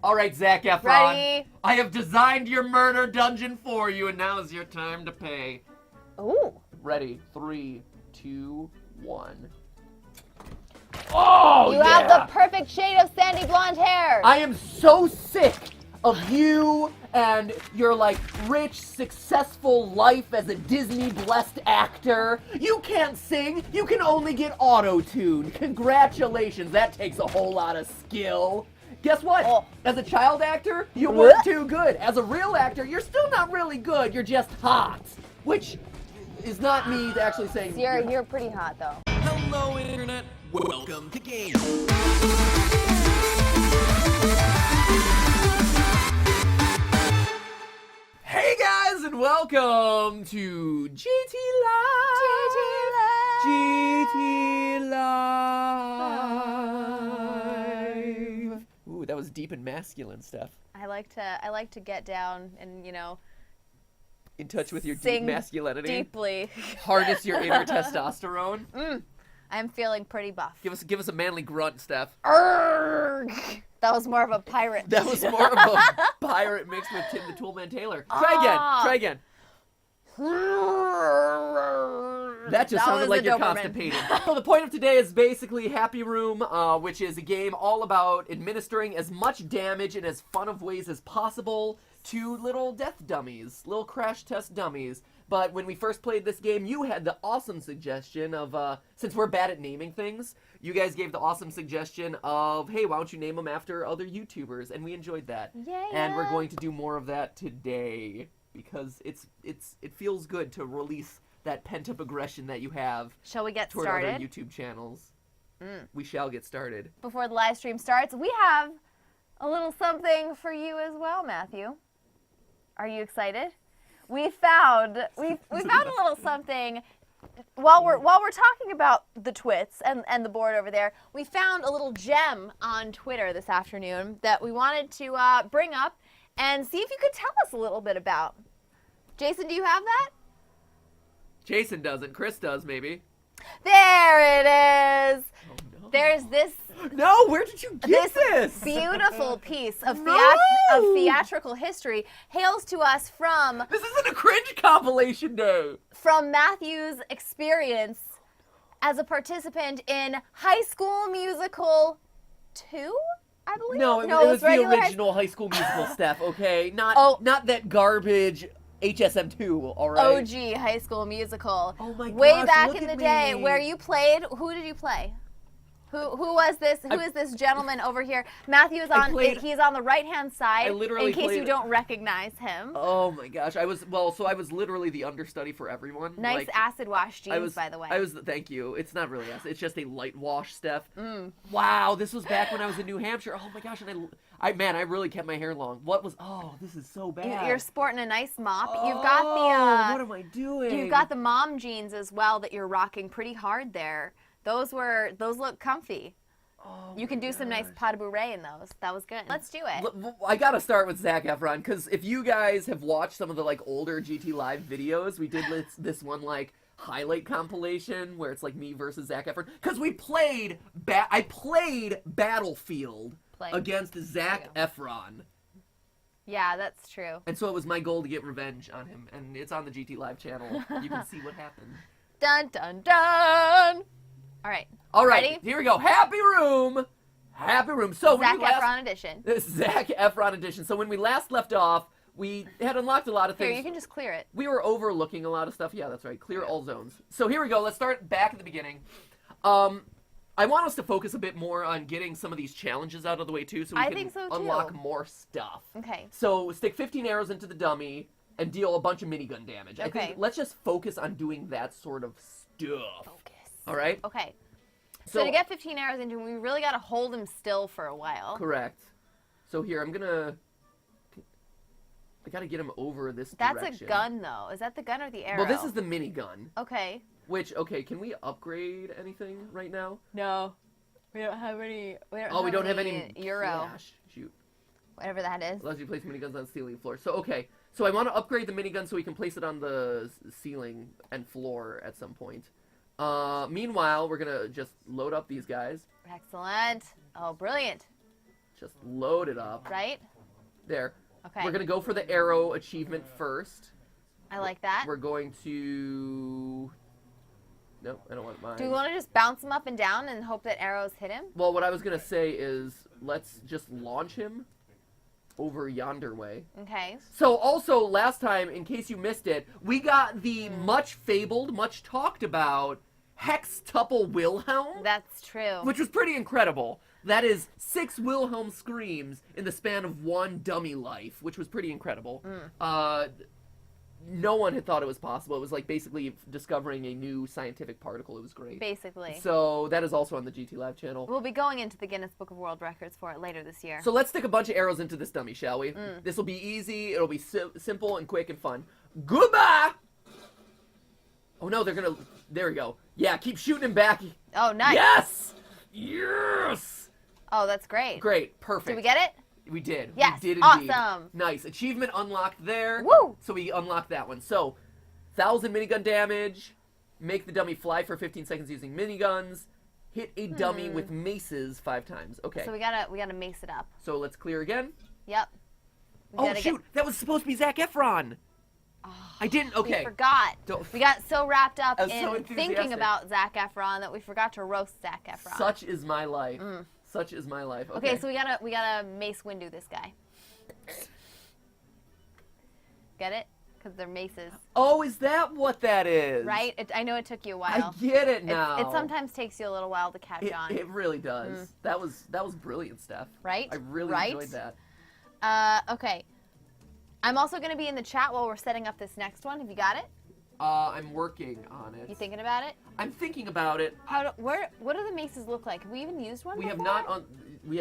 All right, Zac Efron. Ready? I have designed your murder dungeon for you, and now is your time to pay. Ooh. Ready? 3, 2, 1. Oh, You have the perfect shade of sandy blonde hair. I am so sick of you and your, like, rich, successful life as a Disney-blessed actor. You can't sing. You can only get auto-tuned. Congratulations. That takes a whole lot of skill. Guess what? Oh. As a child actor, you weren't too good. As a real actor, you're still not really good. You're just hot. Which is not me actually saying... You're pretty hot, though. Hello, Internet. Welcome to Game. Hey guys, and welcome to GTLive. GTLive. Ooh, that was deep and masculine stuff. I like to get down and, you know, In touch with your deep sing masculinity. deeply. Harness your inner testosterone. I'm feeling pretty buff. Give us a manly grunt, Steph. Arrgh! That was more of a pirate. That was more of a pirate mixed with Tim the Toolman Taylor. Try again. That just sounded like you're constipated. So the point of today is basically Happy Room, which is a game all about administering as much damage in as fun of ways as possible to little death dummies, little crash test dummies. But when we first played this game, you had the awesome suggestion of, since we're bad at naming things, you guys gave the awesome suggestion of, hey, why don't you name them after other YouTubers? And we enjoyed that. Yeah. And we're going to do more of that today because it feels good to release that pent-up aggression that you have. Shall we get toward started? Other YouTube channels. We shall get started. Before the live stream starts, we have a little something for you as well, Matthew. Are you excited? We found a little something while we're talking about the twits and the board over there. We found a little gem on Twitter this afternoon that we wanted to bring up and see if you could tell us a little bit about. Jason, do you have that? Jason doesn't. Chris does, maybe. There it is. Oh, no. There's this No, where did you get this? beautiful piece of, No! of theatrical history hails to us from This isn't a cringe compilation day. Matthew's experience as a participant in High School Musical 2, I believe? No, it was the regular original High School Musical stuff, okay? Not that garbage HSM2, all right? OG High School Musical. Oh my Way gosh, back look in at the day me. where you played. Who did you play? Who was this? Who is this gentleman over here? Matthew is on. He's on the right-hand side. In case you don't recognize him. Oh my gosh, I was literally the understudy for everyone. Nice acid wash jeans, by the way. Thank you. It's not really acid. It's just a light wash, Steph. Wow, this was back when I was in New Hampshire. Oh my gosh, and I really kept my hair long. This is so bad. You're sporting a nice mop. Oh, You've got the. what am I doing? You've got the mom jeans as well that you're rocking pretty hard there. Those look comfy. Oh you can do some nice pas de bourrée in those. That was good. Let's do it. I gotta start with Zac Efron, because if you guys have watched some of the older GTLive videos, we did this one highlight compilation where it's me versus Zac Efron, because I played Battlefield against Zac Efron. Yeah, that's true. And so it was my goal to get revenge on him, and it's on the GTLive channel. You can see what happened. Dun dun dun. All right. Ready? Ready? Here we go. Happy Room. So Zac Efron edition. This Zac Efron edition. So when we last left off, we had unlocked a lot of things. Here, you can just clear it. We were overlooking a lot of stuff. Yeah, that's right. Clear all zones. So here we go. Let's start back at the beginning. I want us to focus a bit more on getting some of these challenges out of the way too, so we can unlock more stuff. Okay. So stick 15 arrows into the dummy and deal a bunch of minigun damage. Okay. I think let's just focus on doing that sort of stuff. Focus. All right? Okay. So to get 15 arrows into him, we really got to hold him still for a while. Correct. So here, I got to get him over this That's direction. a gun, though. Is that the gun or the arrow? Well, this is the minigun. Okay. Okay, can we upgrade anything right now? No. We don't have any. We don't have any Euro. Cash. Shoot. Whatever that is. Allows you to place miniguns on the ceiling and floor. So, okay. So I want to upgrade the minigun so we can place it on the ceiling and floor at some point. Meanwhile, we're going to just load up these guys. Excellent. Oh, brilliant. Just load it up. Right? There. Okay. We're going to go for the arrow achievement first. I like that. We're going to... Nope, I don't want mine. Do we want to just bounce him up and down and hope that arrows hit him? Well, what I was going to say is let's just launch him over yonder way. Okay. So also, last time, in case you missed it, we got the much fabled, much talked about Hextuple Wilhelm. That's true. Which was pretty incredible. That is 6 Wilhelm screams in the span of 1 dummy life, which was pretty incredible. No one had thought it was possible. It was like basically discovering a new scientific particle. It was great. Basically. So that is also on the GTLive channel. We'll be going into the Guinness Book of World Records for it later this year. So let's stick a bunch of arrows into this dummy, shall we? This will be easy. It'll be simple and quick and fun. Goodbye! Oh no, they're gonna... There we go. Yeah, keep shooting him back. Oh, nice. Yes! Yes! Oh, that's great. Great. Perfect. Did we get it? We did. Yes. We did indeed. Awesome. Nice. Achievement unlocked there. Woo! So we unlocked that one. So, 1,000 minigun damage. Make the dummy fly for 15 seconds using miniguns. Hit a dummy with maces 5 times. Okay. So we gotta mace it up. So let's clear again. Yep. Oh shoot! That was supposed to be Zack Efron. I didn't. Okay. We forgot. Don't- We got so wrapped up I was in so thinking enthusiastic. about Zack Efron that we forgot to roast Zack Efron. Such is my life. Such is my life. Okay, so we gotta Mace Windu this guy. Get it? Because they're maces, Oh, is that what that is? right? I know it took you a I while. get it now. It sometimes takes you a little while to catch on. It really does. That was brilliant, Steph. Right? I really Right? enjoyed that. Okay. I'm also going to be in the chat while we're setting up this next one. Have you got it? I'm working on it. You thinking about it? I'm thinking about it. What do the maces look like? Have we even used one We have before?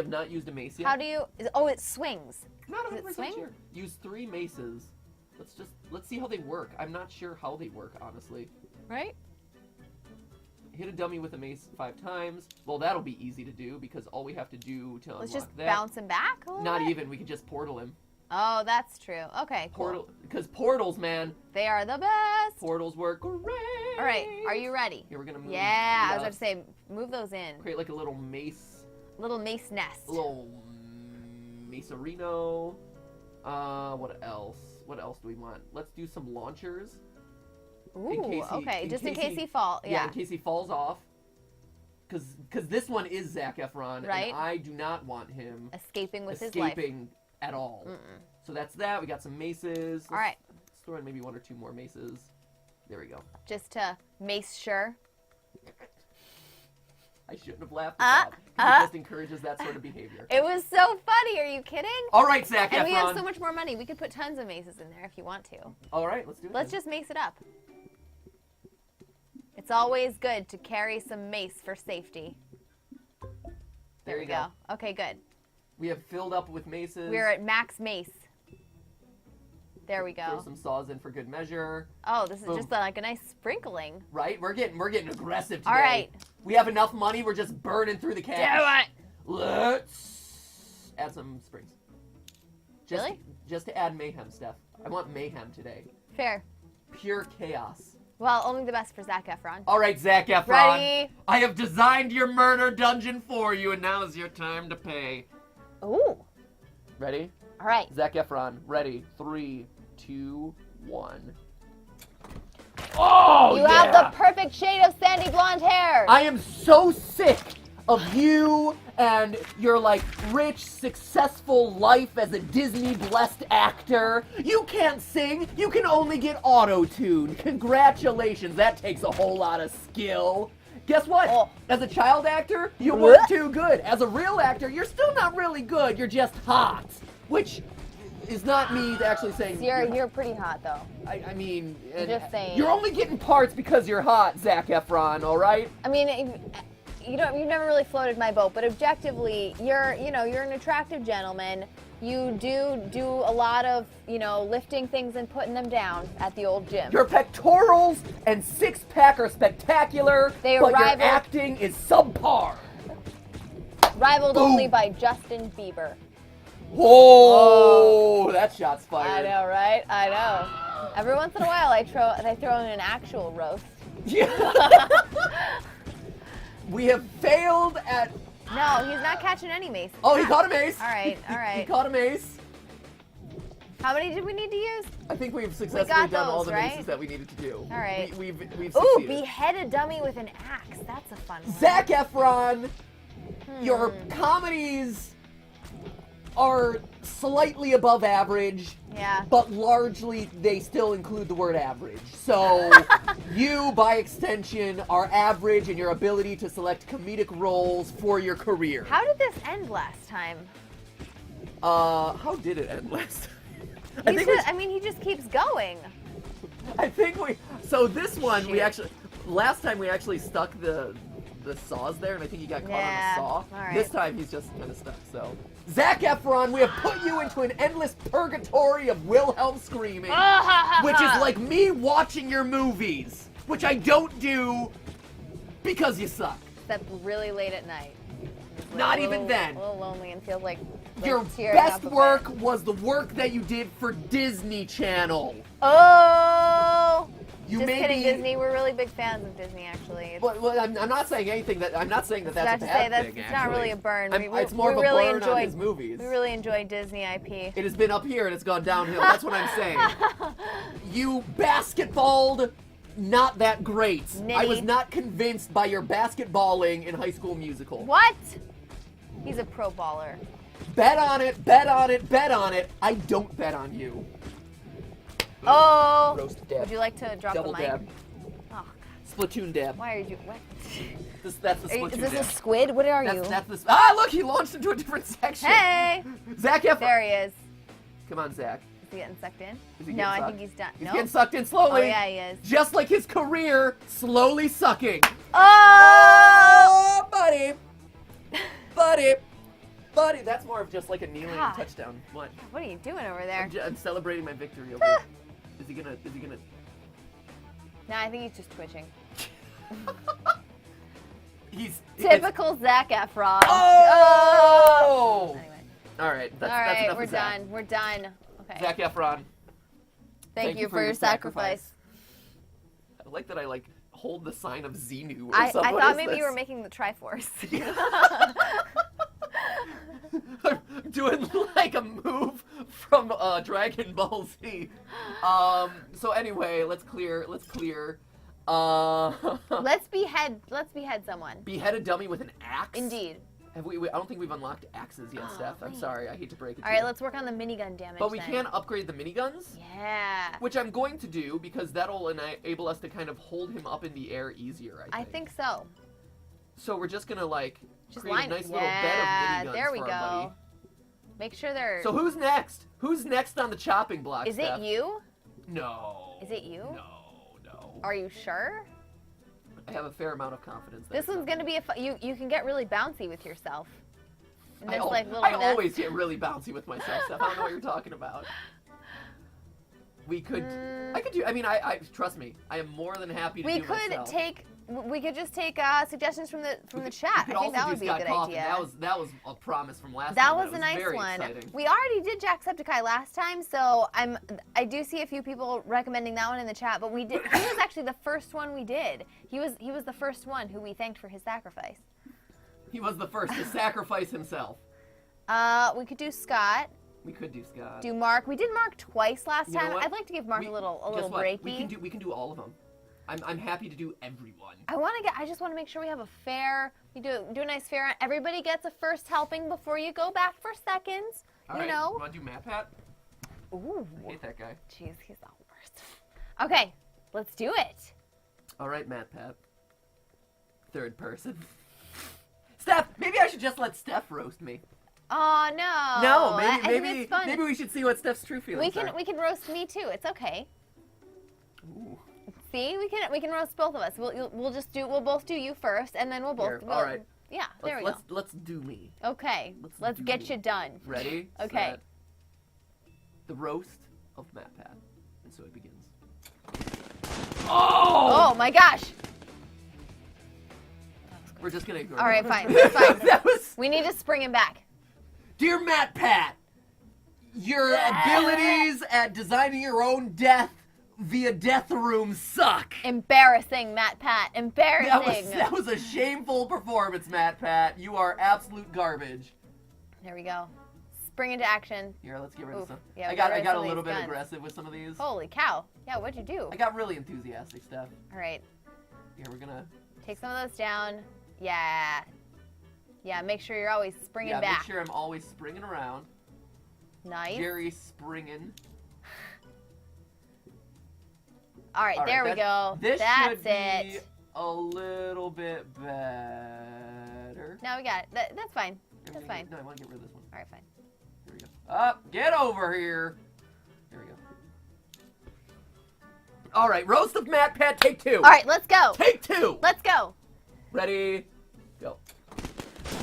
not used a mace yet. How do you... Oh, it swings. Not Does it 100% swing? sure. Use 3 maces. Let's see how they work. I'm not sure how they work, honestly. Right? Hit a dummy with a mace 5 times. Well, that'll be easy to do because all we have to do to Let's unlock just that. bounce him back a little Not bit? even. We could just portal him. Oh, that's true. Okay, cool. Because portals, man. They are the best. Portals work great. All right, are you ready? Here, we're going to move. Yeah, I was about to say, move those in. Create like a little mace. Little mace nest. A little Macerino. What else? What else do we want? Let's do some launchers. Ooh, okay, just in case he falls. Yeah. In case he falls off. Because this one is Zac Efron, Right. and I do not want him Escaping with his life. escaping at all. So that's that. We got some maces. All right. Let's throw in maybe 1 or 2 more maces. There we go. Just to mace sure. I shouldn't have laughed at that. It just encourages that sort of behavior. It was so funny. Are you kidding? All right, Zac Efron. And we have so much more money. We could put tons of maces in there if you want to. All right, let's do it. Let's then. just mace it up. It's always good to carry some mace for safety. There we you go. Okay, good. We have filled up with maces. We're at max mace. There we Throw go. some saws in for good measure. Oh, this is Boom. just like a nice sprinkling. Right? We're getting aggressive today. All right. We have enough money. We're just burning through the cash. Do it. Let's add some springs. Really? Just to add mayhem, Steph. I want mayhem today. Fair. Pure chaos. Well, only the best for Zac Efron. All right, Zac Efron. Ready? I have designed your murder dungeon for you, and now is your time to pay. Ooh. Ready? All right. Zac Efron. Ready? 3, 2, 1. Oh, You have the perfect shade of sandy blonde hair. I am so sick of you and your like rich, successful life as a Disney blessed actor. You can't sing. You can only get auto-tuned. Congratulations. That takes a whole lot of skill. Guess what? Oh. As a child actor, you weren't too good. As a real actor, you're still not really good. You're just hot. Which is not me actually saying You're pretty hot though. I mean, Just saying. You're only getting parts because you're hot, Zac Efron, all right? I mean, you've never really floated my boat, but objectively, you're an attractive gentleman. You do a lot of, lifting things and putting them down at the old gym. Your pectorals and six-pack are spectacular, They are but your rival- acting is subpar. Rivaled Boom. only by Justin Bieber. Whoa, that shot's I fired. know, right? I know. Every once in a while, I throw in an actual roast. Yeah. We have failed at No, he's not catching any mace. Oh, he caught a mace. All right, all He right. caught a mace. How many did we need to use? I think we've successfully done all those, the right? maces that we needed to do. All right. We've Ooh, succeeded. behead a dummy with an axe. That's a fun one. Zac Efron, your comedies are slightly above average. Yeah. But largely, they still include the word average. So, you, by extension, are average in your ability to select comedic roles for your career. How did this end last time? How did it end last time? He just keeps going. So this one, Shoot. last time we actually stuck the saws there, and I think he got caught on a saw. All right. This time, he's just kind of stuck, so. Zac Efron, we have put you into an endless purgatory of Wilhelm screaming, which is like me watching your movies, which I don't do because you suck. Except really late at night. It's Not a even little- then. A little lonely and feels like Your tearing best up a bit. work was the work that you did for Disney Channel. Oh! You Just may kidding, be- Disney. We're really big fans of Disney, actually. It's Well, I'm not saying anything that I'm not saying that that's not a to bad say that's thing. it's not actually. really a burn. It's more of a really burn enjoyed, on his movies. We really enjoy Disney IP. It has been up here and it's gone downhill. That's what I'm saying. You basketballed not that great. I was Nitty. not convinced by your basketballing in High School Musical. What? He's a pro baller. Bet on it, bet on it, bet on it. I don't bet on you. Oh! Roast dab. Would you like to drop Double the mic? dab. Oh, Splatoon dab. why are you what? That's the Splatoon Is this dab. a squid? What are you? That's the. Ah, look, he launched into a different section. Hey! Zac Efron. There he is. Come on, Zach. Is he getting sucked in? Is he No, getting I sucked? think he's done. He's No. getting sucked in slowly. Oh yeah, he is. Just like his career, slowly sucking. Oh! Oh, buddy. Buddy. Buddy. That's more of just like a kneeling God. touchdown. What? What are you doing over there? I'm celebrating my victory over. Is he gonna? No, I think he's just twitching. He's Typical Zac Efron. Oh! Anyway. All right. That's All right, enough we're of Zac. done. We're done. Okay. Zac Efron. Thank you for your sacrifice. I like that I hold the sign of Xenu or I something. What thought is maybe you this? were making the Triforce. I'm doing like a move from Dragon Ball Z. So anyway, let's clear. Let's behead someone. Behead a dummy with an axe. Indeed. Have we? I don't think we've unlocked axes yet, Steph. I'm wait. sorry. I hate to break it. All to right, you. let's work on the minigun damage. But we then. can upgrade the miniguns, Yeah. which I'm going to do because that'll enable us to kind of hold him up in the air easier. I think. so. So we're just gonna Just create line. a nice little bed of miniguns there we for go. our buddy. Make sure they're. So who's next? Who's next on the chopping block? Is Steph? it you? No. Is it you? No. Are you sure? I have a fair amount of confidence. This one's gonna be you can get really bouncy with yourself. And I, there's, al- like, little I nests. always get really bouncy with myself, Steph. I don't know what you're talking about. We could. I could do. I mean, I trust me. I am more than happy to We do could myself. we could just take suggestions from the chat. We could I think also that do would be a Scott good Cawthon. idea. That was a promise from last That time. was a nice very one. Exciting. We already did Jacksepticeye last time, so I do see a few people recommending that one in the chat. But we did. He was actually the first one we did. He was the first one who we thanked for his sacrifice. He was the first to sacrifice himself. We could do Scott. We could do Scott. Do Mark. We did Mark twice last You know time. what? I'd like to give Mark a little Guess what? breaky. We can do all of them. I'm happy to do everyone. I just want to make sure we have a fair. We do a nice fair. Everybody gets a first helping before you go back for seconds. All you right. know. You want to do Matt Pat? Ooh. I hate that guy. Jeez, he's the worst. Okay, let's do it. All right, Matt Pat. Third person. Steph, maybe I should just let Steph roast me. Oh no. No, I think it's fun. maybe we should see what Steph's true feelings are. We can roast me too. It's okay. Ooh. See, we can roast both of us. We'll both do you first, and then we'll both. Here, all right. Yeah, there we go. Let's do me. Okay, let's do get me. you done. Ready? Okay. Set. The roast of Matt Pat, and so it begins. Oh my gosh. We're just gonna ignore. All right, that. fine. It's fine. That was. We need to spring him back. Dear Matt Pat, your abilities at designing your own death via Death Room suck. Embarrassing, Matt Pat. Embarrassing. That was a shameful performance, Matt Pat. You are absolute garbage. There we go. Spring into action. Here, let's get rid of some. Yeah, I got a little bit aggressive with some of these. Holy cow. Yeah, what'd you do? I got really enthusiastic stuff. All right. Here, we're gonna take some of those down. Yeah. Yeah, make sure you're always springing back. Yeah, make sure I'm always springing around. Nice. Jerry springing. All right, there we go. That's it. Be a little bit better. No, we got it. That's fine. That's fine. No, I want to get rid of this one. All right, fine. Here we go. Up, get over here. There we go. All right, roast of Matt Pat, take 2. All right, let's go. Take 2. Let's go. Ready, go.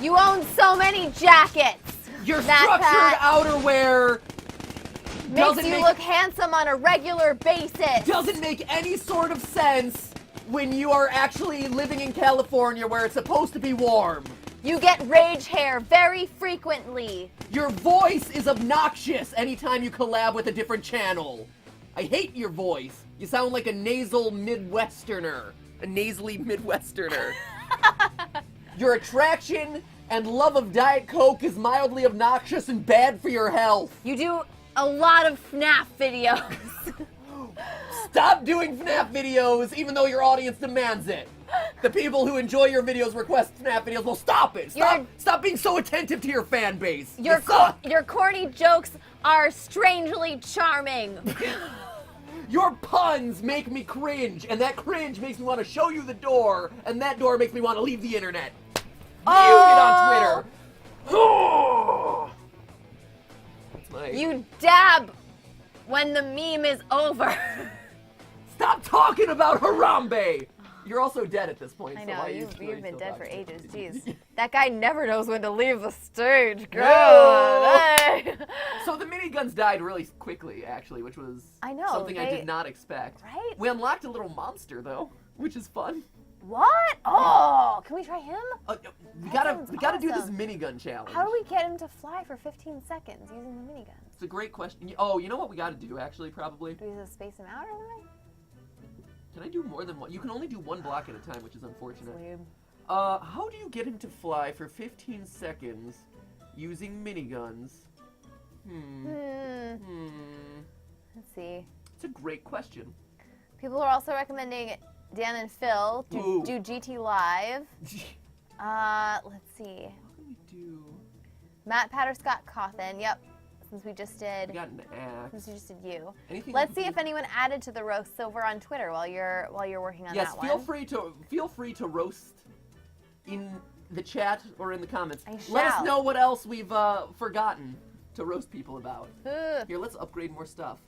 You own so many jackets. Your Matt structured Pat outerwear makes you look handsome on a regular basis. Doesn't make any sort of sense when you are actually living in California where it's supposed to be warm. You get rage hair very frequently. Your voice is obnoxious anytime you collab with a different channel. I hate your voice. You sound like a nasal Midwesterner. A nasally Midwesterner. Your attraction and love of Diet Coke is mildly obnoxious and bad for your health. You do a lot of FNAF videos. Stop doing FNAF videos even though your audience demands it. The people who enjoy your videos request FNAF videos. Well, stop it. Stop being so attentive to your fan base. Your corny jokes are strangely charming. Your puns make me cringe, and that cringe makes me want to show you the door, and that door makes me want to leave the internet. Oh. Mute it on Twitter. You dab when the meme is over. Stop talking about Harambe. You're also dead at this point. I know, so you've been dead for ages. Jeez. That guy never knows when to leave the stage. God. No. Hey. So the miniguns died really quickly, actually, which was something I did not expect. Right? We unlocked a little monster, though, which is fun. What? Oh, can we try him? We gotta do this minigun challenge. How do we get him to fly for 15 seconds using the minigun? It's a great question. Oh, you know what we gotta do, actually, probably? Do we just space him out or something? Can I do more than one? You can only do one block at a time, which is unfortunate. Weird. How do you get him to fly for 15 seconds using miniguns? Let's see. It's a great question. People are also recommending Dan and Phil to do GTLive. Let's see. What can we do? Matt, Pat, or Scott Cawthon. Yep. Since we just did. We got an axe. Since we just did you. Anything Let's see if anyone added to the roasts over on Twitter while you're working on that one. Yes, feel free to roast in the chat or in the comments. I shall. Let us know what else we've forgotten to roast people about. Ugh. Here, let's upgrade more stuff.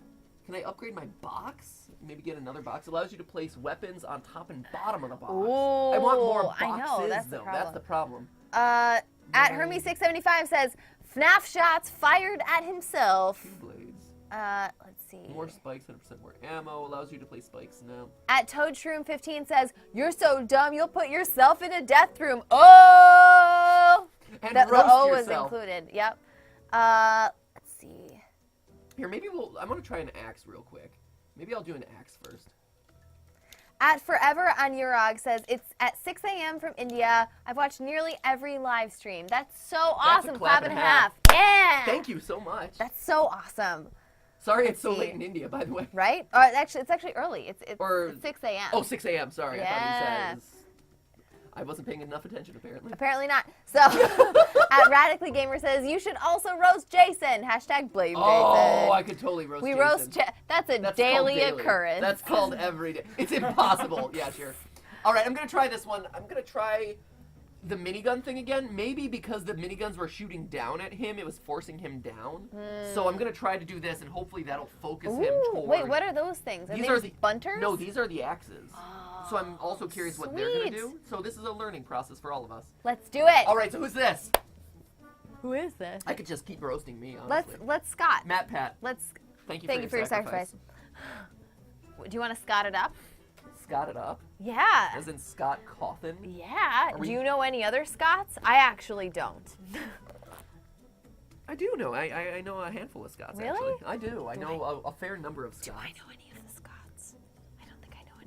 Can I upgrade my box? Maybe get another box. It allows you to place weapons on top and bottom of the box. Ooh, I want more boxes, I know, that's though. the problem. That's the problem. At Hermes675 says, FNAF shots fired at himself. 2 blades. Let's see. More spikes, 100% more ammo. Allows you to place spikes now. At Toadshroom15 says, you're so dumb you'll put yourself in a death room. Oh! And the roast O yourself. was included. Yep. Let's see. Here, maybe I'm going to try an axe real quick. Maybe I'll do an axe first. At Forever on Urog says, it's at 6 a.m. from India. I've watched nearly every live stream. That's so awesome. Clap and a half. Yeah. Thank you so much. That's so awesome. Sorry it's so late in India, by the way. Right? It's actually early. It's 6 a.m. Oh, 6 a.m. Sorry. Yeah. I thought you said it was... I wasn't paying enough attention, apparently. Apparently not. So, at Radically Gamer says, you should also roast Jason. Hashtag blame Jason. Oh, I could totally roast Jason. Roast That's daily occurrence. That's called every day. It's impossible. Yeah, sure. All right, I'm going to try this one. I'm going to try the minigun thing again. Maybe because the miniguns were shooting down at him, it was forcing him down. So I'm going to try to do this, and hopefully that'll focus him toward... Wait, what are those things? Are these they bunters? No, these are the axes. So I'm also curious what they're going to do. So this is a learning process for all of us. Let's do it. All right, so who's this? Who is this? I could just keep roasting me, honestly. Let's Scott. Matt Pat. Thank you for your sacrifice. Do you want to Scott it up? Scott it up? Yeah. As in Scott Cawthon? Yeah. Do you know any other Scotts? I actually don't. I do know. I know a handful of Scotts, really? actually. I do. I know a fair number of Scots. Do I know any of the Scots?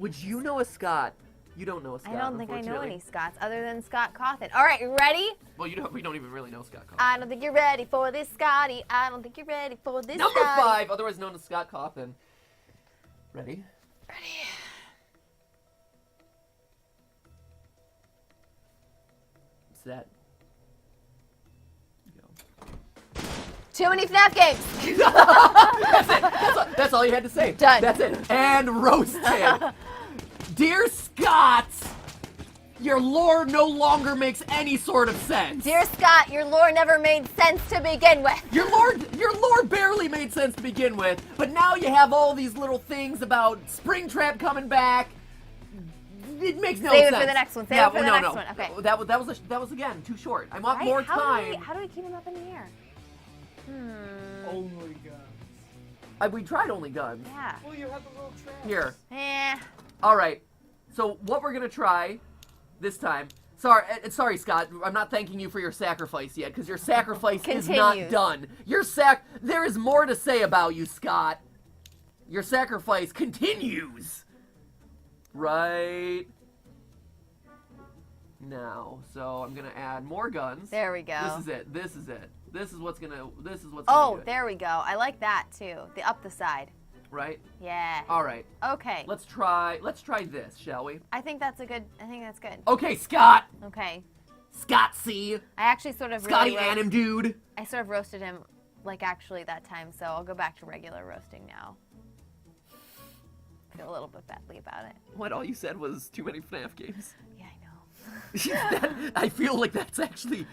Would you know a Scott? You don't know a Scott. I don't think I know any Scotts other than Scott Cawthon. All right, you ready? Well, we don't even really know Scott Cawthon. I don't think you're ready for this, Scotty. I don't think you're ready for this, Number Scotty. 5, otherwise known as Scott Cawthon. Ready? Ready. Set. Go. Too many FNAF games. That's it. That's all you had to say. Done. That's it. And roasted. Dear Scott, your lore no longer makes any sort of sense. Dear Scott, your lore never made sense to begin with. Your lore barely made sense to begin with, but now you have all these little things about Springtrap coming back. It makes no sense. Save it for the next one. Save it for the next one. Okay. That was again too short. I want more time. How do we keep them up in the air? Only guns. We tried only guns. Yeah. Well, you have the little trash. Here. Eh. All right. So what we're gonna try this time. Sorry, Scott. I'm not thanking you for your sacrifice yet, because your sacrifice is not done. There is more to say about you, Scott. Your sacrifice continues. Right now. So I'm gonna add more guns. There we go. This is it. This is what's gonna Oh, do it. there we go. I like that too. The up the side. Right? Yeah. All right. Okay. Let's try this, shall we? I think that's good. Okay, Scott. Okay. Scott C. I actually sort of Scotty Anim dude. I sort of roasted him like actually that time, so I'll go back to regular roasting now. Feel a little bit badly about it. What all you said was too many FNAF games. Yeah, I know. I feel like that's actually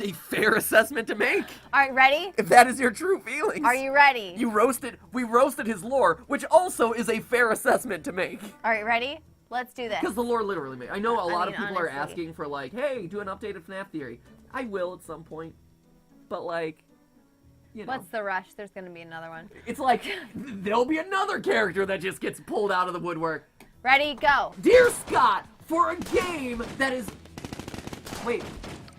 a fair assessment to make. All right, ready? If that is your true feelings. Are you ready? We roasted his lore, which also is a fair assessment to make. All right, ready? Let's do this. Because the lore literally made. I know a lot of people are honestly. asking for like, hey, do an updated FNAF theory. I will at some point, but like, you know. What's the rush? There's gonna be another one. It's like, there'll be another character that just gets pulled out of the woodwork. Ready, go. Dear Scott, for a game that is... Wait,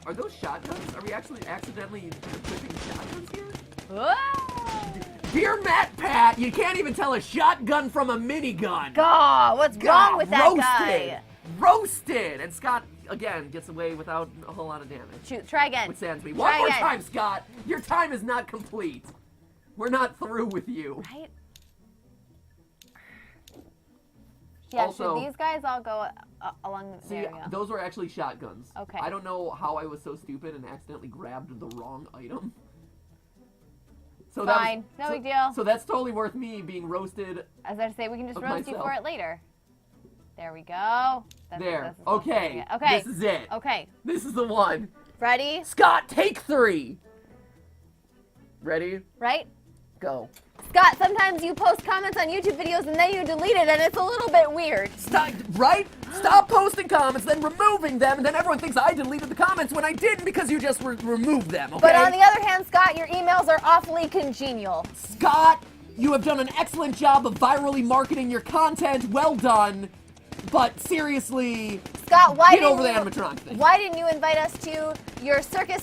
are those shotguns? Are we actually accidentally equipping shotguns here? Whoa! Dear Matt Pat, you can't even tell a shotgun from a minigun. God, what's wrong with that roasted. guy? Roasted! And Scott, again, gets away without a whole lot of damage. Shoot, try again. Which saddens me. Try One more again. time, Scott! Your time is not complete. We're not through with you. Right? Yeah, Also, should these guys all go along the... See, There we go. those were actually shotguns. Okay. I don't know how I was so stupid and accidentally grabbed the wrong item. So Fine. No big deal. So that's totally worth me being roasted. As I say, we can just of roast you myself. for it later. There we go. There. what Okay. Okay. This is it. Okay. This is the one. Ready? Scott, take 3. Ready? Right? Go. Scott, sometimes you post comments on YouTube videos and then you delete it and it's a little bit weird. Stop, right? Stop posting comments, then removing them, and then everyone thinks I deleted the comments when I didn't because you just removed them, okay? But on the other hand, Scott, your emails are awfully congenial. Scott, you have done an excellent job of virally marketing your content. Well done. But seriously, Scott, get over the animatronic thing. Why didn't you invite us to your circus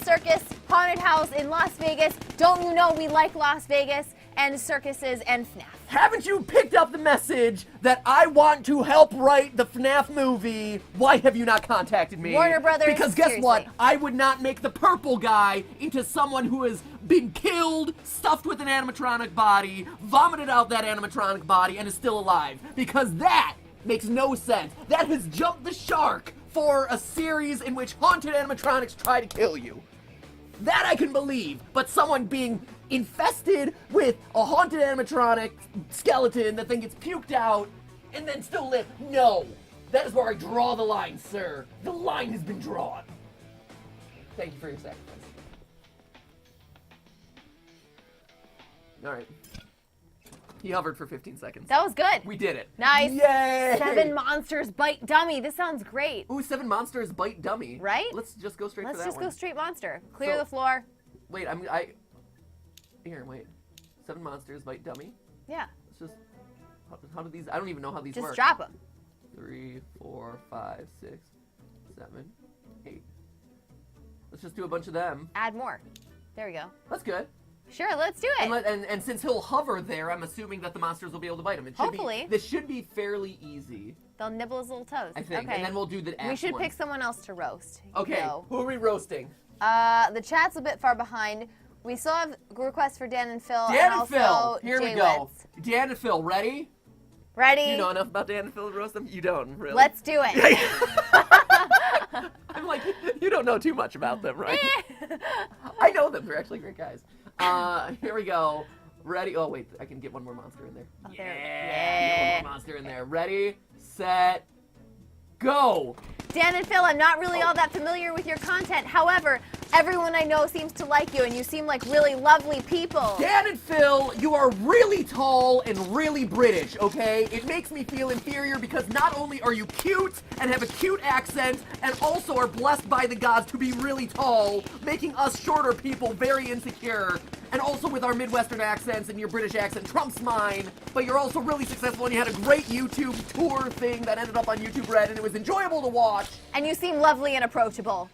haunted house in Las Vegas? Don't you know we like Las Vegas and circuses and FNAF? Haven't you picked up the message that I want to help write the FNAF movie? Why have you not contacted me? Warner Brothers, Because guess what? seriously. I would not make the purple guy into someone who has been killed, stuffed with an animatronic body, vomited out that animatronic body, and is still alive. Because that makes no sense. That has jumped the shark for a series in which haunted animatronics try to kill you. That I can believe, but someone being infested with a haunted animatronic skeleton that then gets puked out and then still live. No, that is where I draw the line, sir. The line has been drawn. Thank you for your sacrifice. All right. He hovered for 15 seconds. That was good. We did it. Nice. Yay! 7 monsters bite dummy. This sounds great. Ooh, 7 monsters bite dummy. Right? Let's just go straight Let's for that just one. go straight monster. Clear So- the floor. Wait, Here, wait. 7 monsters bite dummy. Yeah. Let's just. How do these? I don't even know how these Just work. drop them. 3, 4, 5, 6, 7, 8. Let's just do a bunch of them. Add more. There we go. That's good. Sure, let's do it. And since he'll hover there, I'm assuming that the monsters will be able to bite him. Hopefully. This should be fairly easy. They'll nibble his little toes. I think. Okay. And then we'll do the axe We should one. pick someone else to roast. Okay, Go. who are we roasting? The chat's a bit far behind. We still have requests for Dan and Phil. Dan and and Phil. also Here we Jay go. Witz. Dan and Phil, ready? Ready? You know enough about Dan and Phil to roast them? You don't, really. Let's do it. I'm like, you don't know too much about them, right? I know them. They're actually great guys. Here we go. Ready? Oh, wait. I can get one more monster in there. Oh, Yeah. yeah. Get one more monster in there. Ready, set, go. Dan and Phil, I'm not really all that familiar with your content. However, everyone I know seems to like you, and you seem like really lovely people. Dan and Phil, you are really tall and really British, okay? It makes me feel inferior because not only are you cute and have a cute accent, and also are blessed by the gods to be really tall, making us shorter people very insecure. And also with our Midwestern accents and your British accent trumps mine. But you're also really successful and you had a great YouTube tour thing that ended up on YouTube Red and it was enjoyable to watch. And you seem lovely and approachable.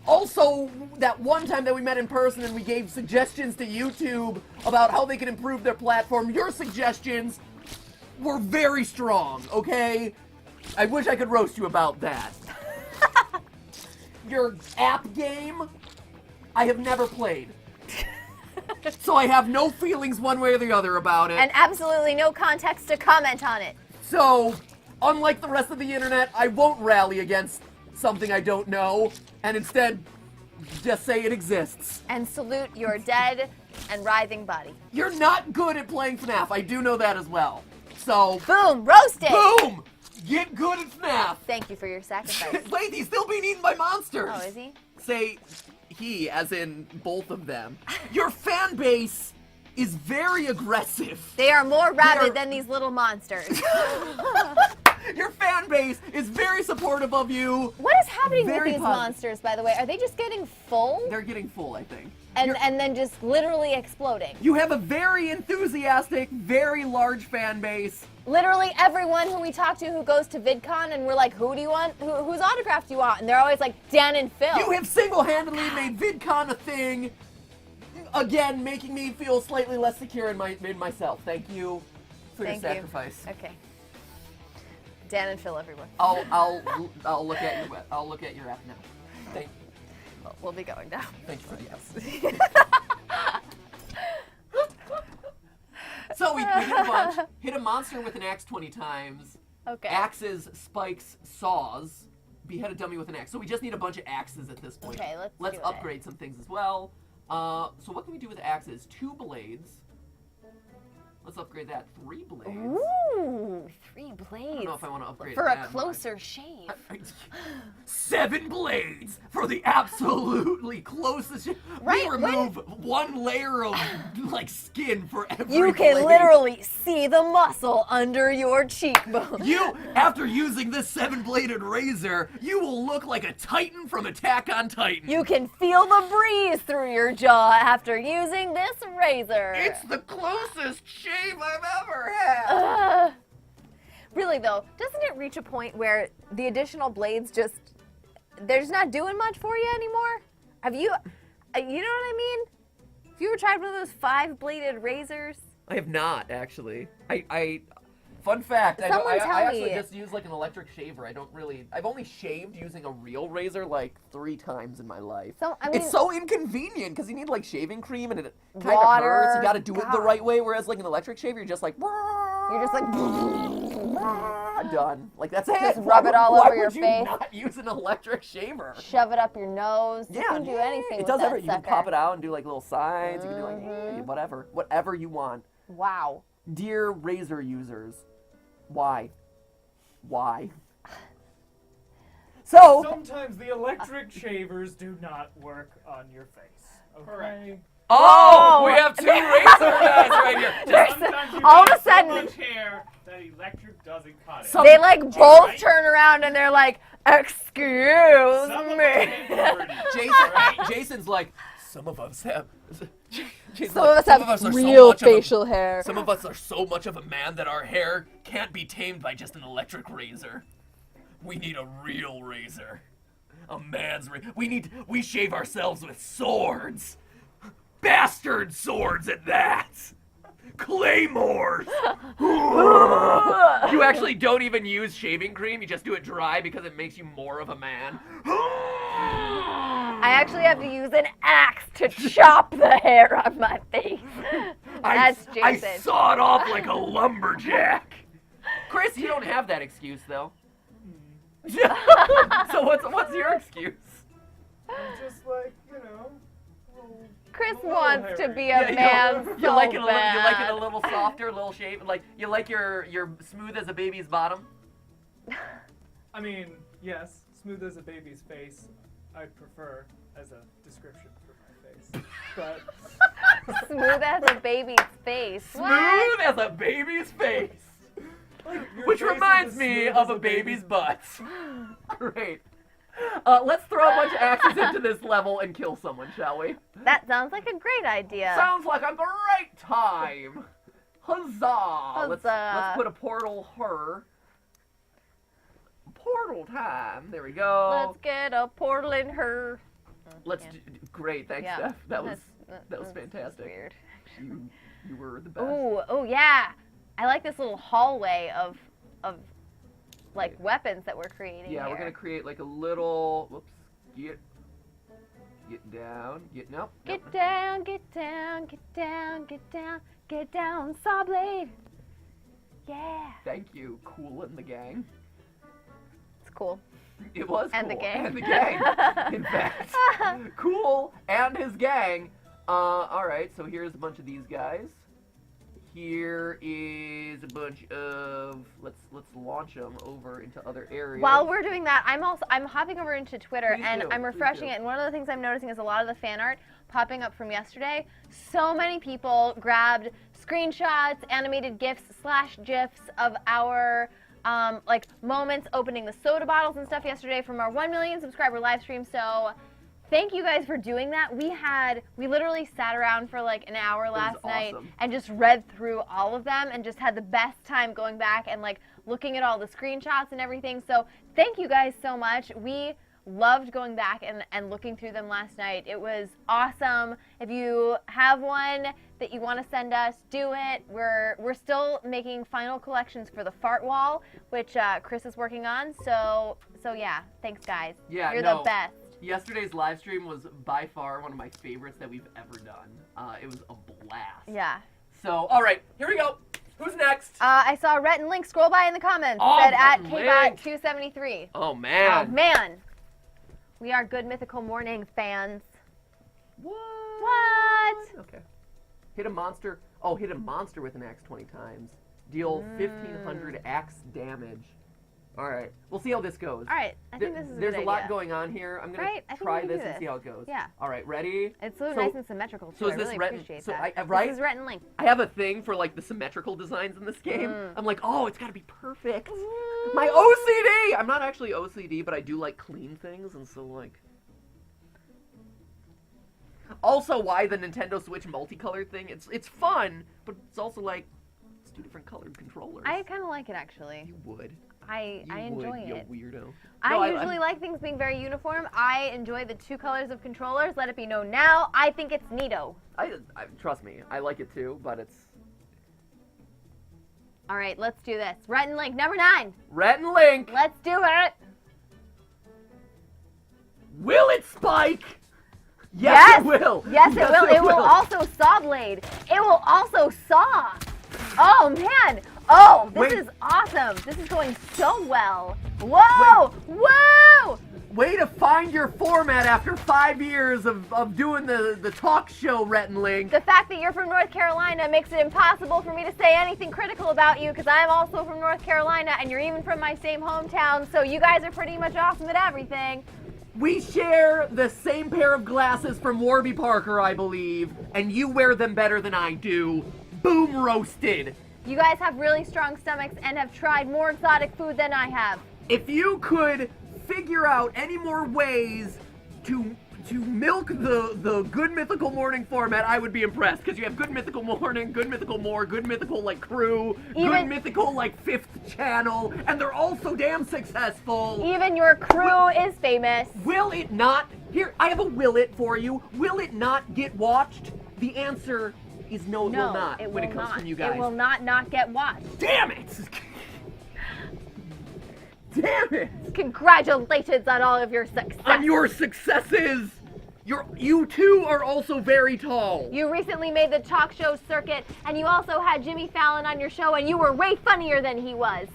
Also, that one time that we met in person and we gave suggestions to YouTube about how they could improve their platform, your suggestions were very strong, okay? I wish I could roast you about that. Your app game, I have never played. So I have no feelings one way or the other about it. And absolutely no context to comment on it. So, unlike the rest of the internet, I won't rally against something I don't know, and instead just say it exists. And salute your dead and writhing body. You're not good at playing FNAF, I do know that as well. So, Boom, roasted. boom! Get good at FNAF! Thank you for your sacrifice. Wait, he's still being eaten by monsters! Oh, is he? Say he, as in both of them. Your fan base is very aggressive. They are more rabid They're- than these little monsters. Your fan base is very supportive of you. What is happening with Very these positive. monsters, by the way? Are they just getting full? They're getting full, I think. And then just literally exploding? You have a very enthusiastic, very large fan base. Literally everyone who we talk to who goes to VidCon and we're like, who do you want? Whose autograph do you want? And they're always like, Dan and Phil. You have single-handedly made VidCon a thing. Again, making me feel slightly less secure in myself. Thank you for Thank your you. sacrifice. Okay. Dan and Phil, everyone. I'll look at your app now. Thank We'll be going now. you for the yes. So we hit a bunch. Hit a monster with an axe 20 times. Okay. Axes, spikes, saws. Behead a dummy with an axe. So we just need a bunch of axes at this point. Okay, let's do it. upgrade some things as well. So what can we do with axes? 2 blades. Let's upgrade that. 3 blades. Ooh, 3 blades. I don't know if I want to upgrade For it a that closer shave. much. 7 blades for the absolutely closest. Right, We remove 1 layer of like skin for every. You can blade. literally see the muscle under your cheekbone. You, after using this 7-bladed razor, you will look like a Titan from Attack on Titan. You can feel the breeze through your jaw after using this razor. It's the closest shave I've ever had. Really though, doesn't it reach a point where the additional blades they're just not doing much for you anymore? Have you, you know what I mean? Have you ever tried one of those 5-bladed razors? I have not, actually. Fun fact, Someone I tell actually me. just use like an electric shaver. I've only shaved using a real razor like 3 times in my life. So, I mean- it's so inconvenient because you need like shaving cream and it kind of Water. hurts. You gotta do it the God. right way, whereas like an electric shaver, you're just like, You're just like, done. Like that's it. Just rub it all Why over your would you face. not use an electric shaver? shove it up your nose. Yeah, You can do anything it with does that everything. You can sucker. pop it out and do like little signs. You can do like whatever you want. Wow. Dear razor users, why? So, Sometimes the electric shavers do not work on your face. Okay? Correct. oh, we have 2 razor guys right here. Sometimes you all of have a sudden- so much hair that electric doesn't cut it. Some- They like both Right. turn around and they're like, excuse Some of me. us can be pretty, right? Jason's like, some of us have. Jason's Some like, of us some have are so real much of a- facial hair. Some of us are so much of a man that our hair can't be tamed by just an electric razor. We need a real razor. A man's razor. We shave ourselves with swords. Bastard swords at that! Claymores! You actually don't even use shaving cream, you just do it dry because it makes you more of a man. I actually have to use an axe to chop the hair on my face. That's Jason. I saw it off like a lumberjack. Chris, you don't have that excuse though. So what's your excuse? Just like, you know. Chris little wants to hairy. be a man you so like it bad. you like it a little softer, a little shaved. Like you like your smooth as a baby's bottom. I mean, yes, smooth as a baby's face, I prefer as a description for my face. But Smooth as a baby's face. Smooth What? as a baby's face. like, your Which face is reminds as me smooth of as a baby's butt. Great. Let's throw a bunch of axes into this level and kill someone, shall we? That sounds like a great idea. Sounds like a great time. Huzzah! Let's Huzzah. put a portal her. Portal time. There we go. Let's get a portal in her. Let's Yeah. Great, thanks, Yeah. Steph. That was That's fantastic. Weird. You were the best. Ooh, oh yeah. I like this little hallway of like weapons that we're creating. Yeah, here. we're gonna create like a little. Whoops. Get down. Nope. Get down, get down, get down, get down, get down, saw blade. Yeah. Thank you, Cool and the gang. It's cool. It was And cool. the gang. And the gang. In fact, Cool and his gang. All right. So here's a bunch of these guys. Here is a bunch of let's launch them over into other areas. While we're doing that, I'm hopping over into Twitter Please and do, I'm please refreshing do. it. And one of the things I'm noticing is a lot of the fan art popping up from yesterday. So many people grabbed screenshots, animated GIFs / GIFs of our like moments opening the soda bottles and stuff yesterday from our 1 million subscriber live stream. So thank you guys for doing that. We literally sat around for like an hour last night awesome. and just read through all of them and just had the best time going back and like looking at all the screenshots and everything. So thank you guys so much. We loved going back and looking through them last night. It was awesome. If you have one that you want to send us, do it. We're still making final collections for the fart wall, which Chris is working on. So yeah, thanks guys. Yeah, You're no. the best. Yesterday's live stream was by far one of my favorites that we've ever done. It was a blast. Yeah. So, all right, here we go. Who's next? I saw Rhett and Link scroll by in the comments. Oh, Said Rhett at and KBot273. Oh man. Oh man. We are Good Mythical Morning fans. What? Okay. Hit a monster. Oh, hit a monster with an axe 20 times. Deal 1,500 axe damage. All right. We'll see how this goes. All right. I think this is a There's good a lot idea. going on here. I'm gonna Right? I think try we can do this and this. see how it goes. Yeah. All right. Ready? It's so So- nice and symmetrical too. so is I this really Rhett- appreciate so that. right? This is Rhett and Link. I have a thing for like the symmetrical designs in this game. I'm like, oh, it's got to be perfect. My OCD. I'm not actually OCD, but I do like clean things, and so like. Also, why the Nintendo Switch multicolored thing? It's fun, but it's also like it's 2 different colored controllers. I kind of like it actually. You would. I enjoy You it. weirdo. I No, usually like things being very uniform. I enjoy the 2 colors of controllers. Let it be known now. I think it's neato. I trust me. I like it too, but it's All right, let's do this. Rhett and Link, number 9. Rhett and Link. Let's do it. Will it spike? Yes, it will. Yes, Yes, it will. It will also saw blade. It will also saw. Oh man. Oh, this Wait. is awesome. This is going so well. Whoa! Whoa! Way to find your format after 5 years of doing the talk show, Rhett and Link. The fact that you're from North Carolina makes it impossible for me to say anything critical about you because I'm also from North Carolina and you're even from my same hometown, so you guys are pretty much awesome at everything. We share the same pair of glasses from Warby Parker, I believe, and you wear them better than I do. Boom roasted. You guys have really strong stomachs and have tried more exotic food than I have. If you could figure out any more ways to milk the Good Mythical Morning format, I would be impressed. Because you have Good Mythical Morning, Good Mythical More, Good Mythical like Crew, Good Mythical like 5th channel, and they're all so damn successful. Even your crew is famous. Will it not? Here, I have a will it for you. Will it not get watched? The answer is no, it will not when it comes from you guys. It will not get watched. Damn it! Damn it! Congratulations on all of your success. On your successes! You two are also very tall. You recently made the talk show circuit, and you also had Jimmy Fallon on your show, and you were way funnier than he was.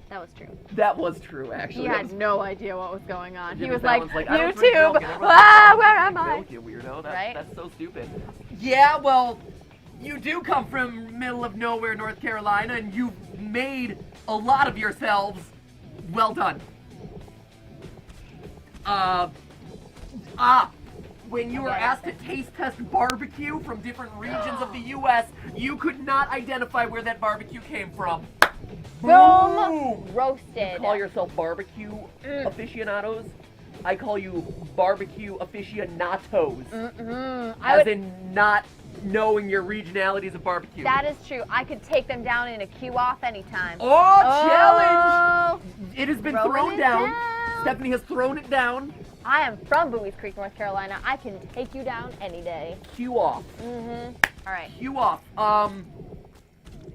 That was true. That was true, actually. He had no idea what was going on. Jimmy He was Fallon's like, I don't drink milk," YouTube, and everyone's like, where am I? Milk, you weirdo. Right? That's so stupid. Yeah, well, you do come from middle of nowhere, North Carolina, and you've made a lot of yourselves. Well done. When you were asked to taste test barbecue from different regions of the U.S., you could not identify where that barbecue came from. Boom! Roasted. You call yourself barbecue aficionados? I call you barbecue aficionados. As in not knowing your regionalities of barbecue. That is true. I could take them down in a Q-off anytime. Oh, challenge! It has been Throwing thrown it down. down. Stephanie has thrown it down. I am from Bowie's Creek, North Carolina. I can take you down any day. Q off. All right. Q off.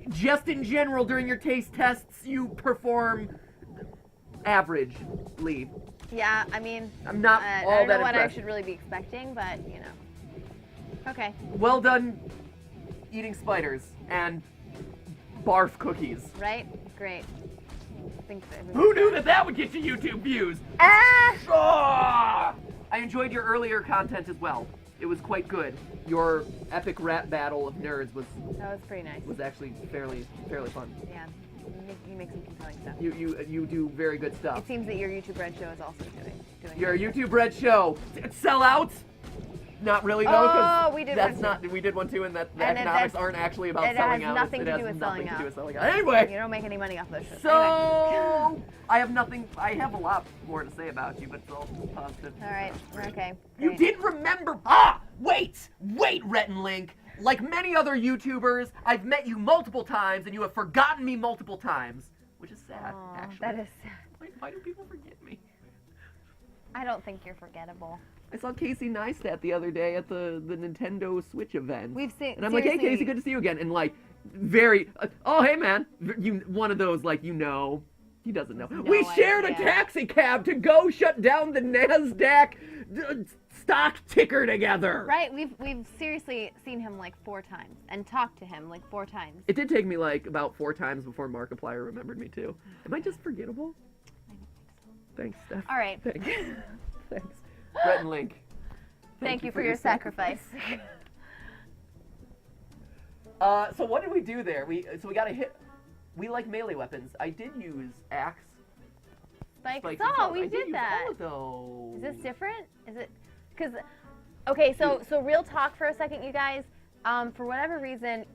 Just in general, during your taste tests, you perform averagely. Yeah, I mean, I'm not I all don't that know what I impressed. should really be expecting, but, you know. Okay. Well done eating spiders and barf cookies. Right? Great. I think so. Who knew that would get you YouTube views? Ah! Ah! I enjoyed your earlier content as well. It was quite good. Your epic rap battle of nerds was That was pretty nice. actually fairly fun. Yeah. You make some compelling stuff. You do very good stuff. It seems that your YouTube Red show is also doing Your YouTube Red show. Sellouts? Not really though, Oh, because we did that's one not. We did one too, and that the And economics that's- aren't actually about it selling has out. nothing It to has do with nothing selling to do out. with selling out. Anyway. You don't make any money off those shows. So Anyway. I have nothing. I have a lot more to say about you, but it's all positive. All right. Okay. You Great. didn't remember. Wait, Rhett and Link. Like many other YouTubers, I've met you multiple times, and you have forgotten me multiple times, which is sad. Aw, actually, that is sad. Why do people forget me? I don't think you're forgettable. I saw Casey Neistat the other day at the Nintendo Switch event. We've seen. And I'm like, hey, Casey, good to see you again. And like, very, oh, hey, man. One of those, like, he doesn't know. No We shared a idea. taxi cab to go shut down the NASDAQ stock ticker together. Right. We've seriously seen him like 4 times and talked to him like 4 times. It did take me like about 4 times before Markiplier remembered me too. Am I just forgettable? Thanks, Steph. All right. Thanks. Thanks. Rhett and Link. Thank you for your sacrifice. So what did we do there? We gotta hit. We like melee weapons. I did use axe. Spikes. spikes, Oh, and we I did did use that. all of those. Is this different? Is it? Because, okay, so real talk for a second, you guys. For whatever reason,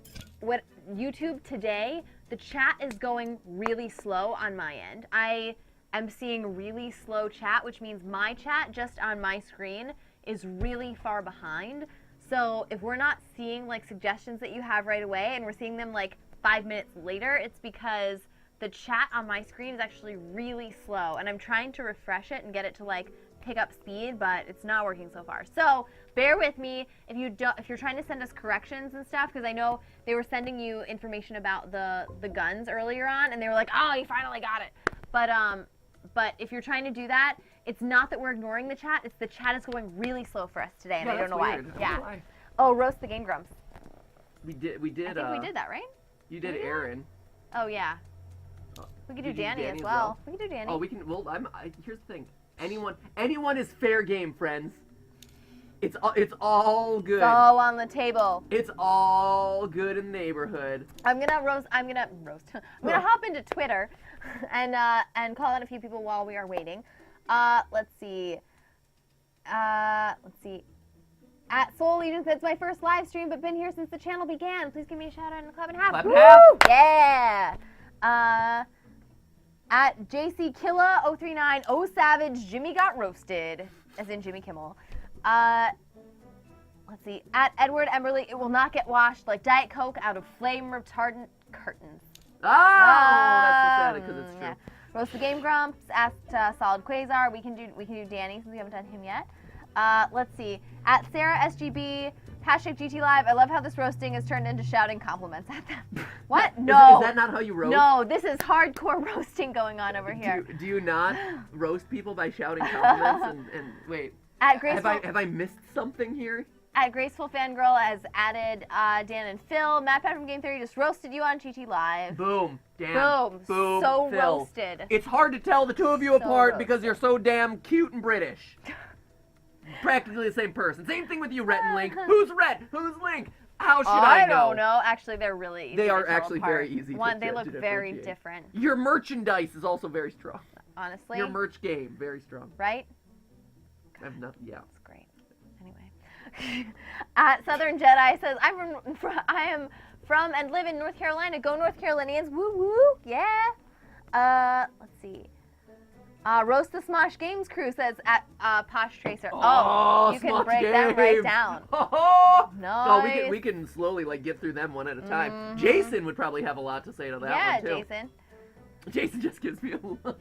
what YouTube today, the chat is going really slow on my end. I am seeing really slow chat, which means my chat just on my screen is really far behind. So if we're not seeing like suggestions that you have right away and we're seeing them like 5 minutes later, it's because the chat on my screen is actually really slow, and I'm trying to refresh it and get it to like pick up speed, but it's not working so far. So bear with me if you're trying to send us corrections and stuff, because I know they were sending you information about the guns earlier on, and they were like, oh, you finally got it. But if you're trying to do that, it's not that we're ignoring the chat, it's the chat is going really slow for us today, and I don't know why. Yeah. Oh, roast the Game Grumps. We did. I think we did that, right? You did Did we do that? Aaron. Oh yeah. We could do Did you do Danny Danny as as well. well? We could do Danny. Oh, we can. Well, here's the thing. Anyone is fair game, friends. It's all good. It's all on the table. It's all good in the neighborhood. I'm gonna hop into Twitter and call out a few people while we are waiting. Let's see. At Soul Allegiance, it's my first live stream, but been here since the channel began. Please give me a shout out and a clap and a half. Clap and a half. Yeah. At JC Killa 039 Oh Savage, Jimmy got roasted, as in Jimmy Kimmel. Let's see. At Edward Emberley, it will not get washed like Diet Coke out of flame retardant curtains. That's pathetic because it's true. Yeah. Roast the Game Grumps. Asked Solid Quasar. We can do Danny since we haven't done him yet. Let's see. At Sarah SGB, Hashtag GTLive. I love how this roasting has turned into shouting compliments at them. What? No. Is that not how you roast? No, this is hardcore roasting going on over here. Do you not roast people by shouting compliments? and wait, At Graceful, have I missed something here? At Graceful Fangirl has added Dan and Phil. MatPat from Game Theory just roasted you on GTLive. Boom. Damn. Boom. So Phil. roasted. It's hard to tell the two of you apart because you're so damn cute and British. Practically the same person. Same thing with you, Rhett and Link. Who's Rhett? Who's Link? How should I know? I don't know. Actually, they're really easy. They are to tell actually apart. very easy. They look very differentiate. different. Your merchandise is also very strong. Honestly. Your merch game, very strong. Right? I've not. Yeah. That's great. Anyway. At Southern Jedi says, I am from and live in North Carolina. Go North Carolinians. Woo woo. Yeah. Let's see. Roast the Smosh Games crew says at Posh Tracer. Oh, you can Smosh break Games. them right down. Oh, Nice. no, we can slowly get through them one at a time. Jason would probably have a lot to say to that one too. Jason. Jason just gives me a lot. Too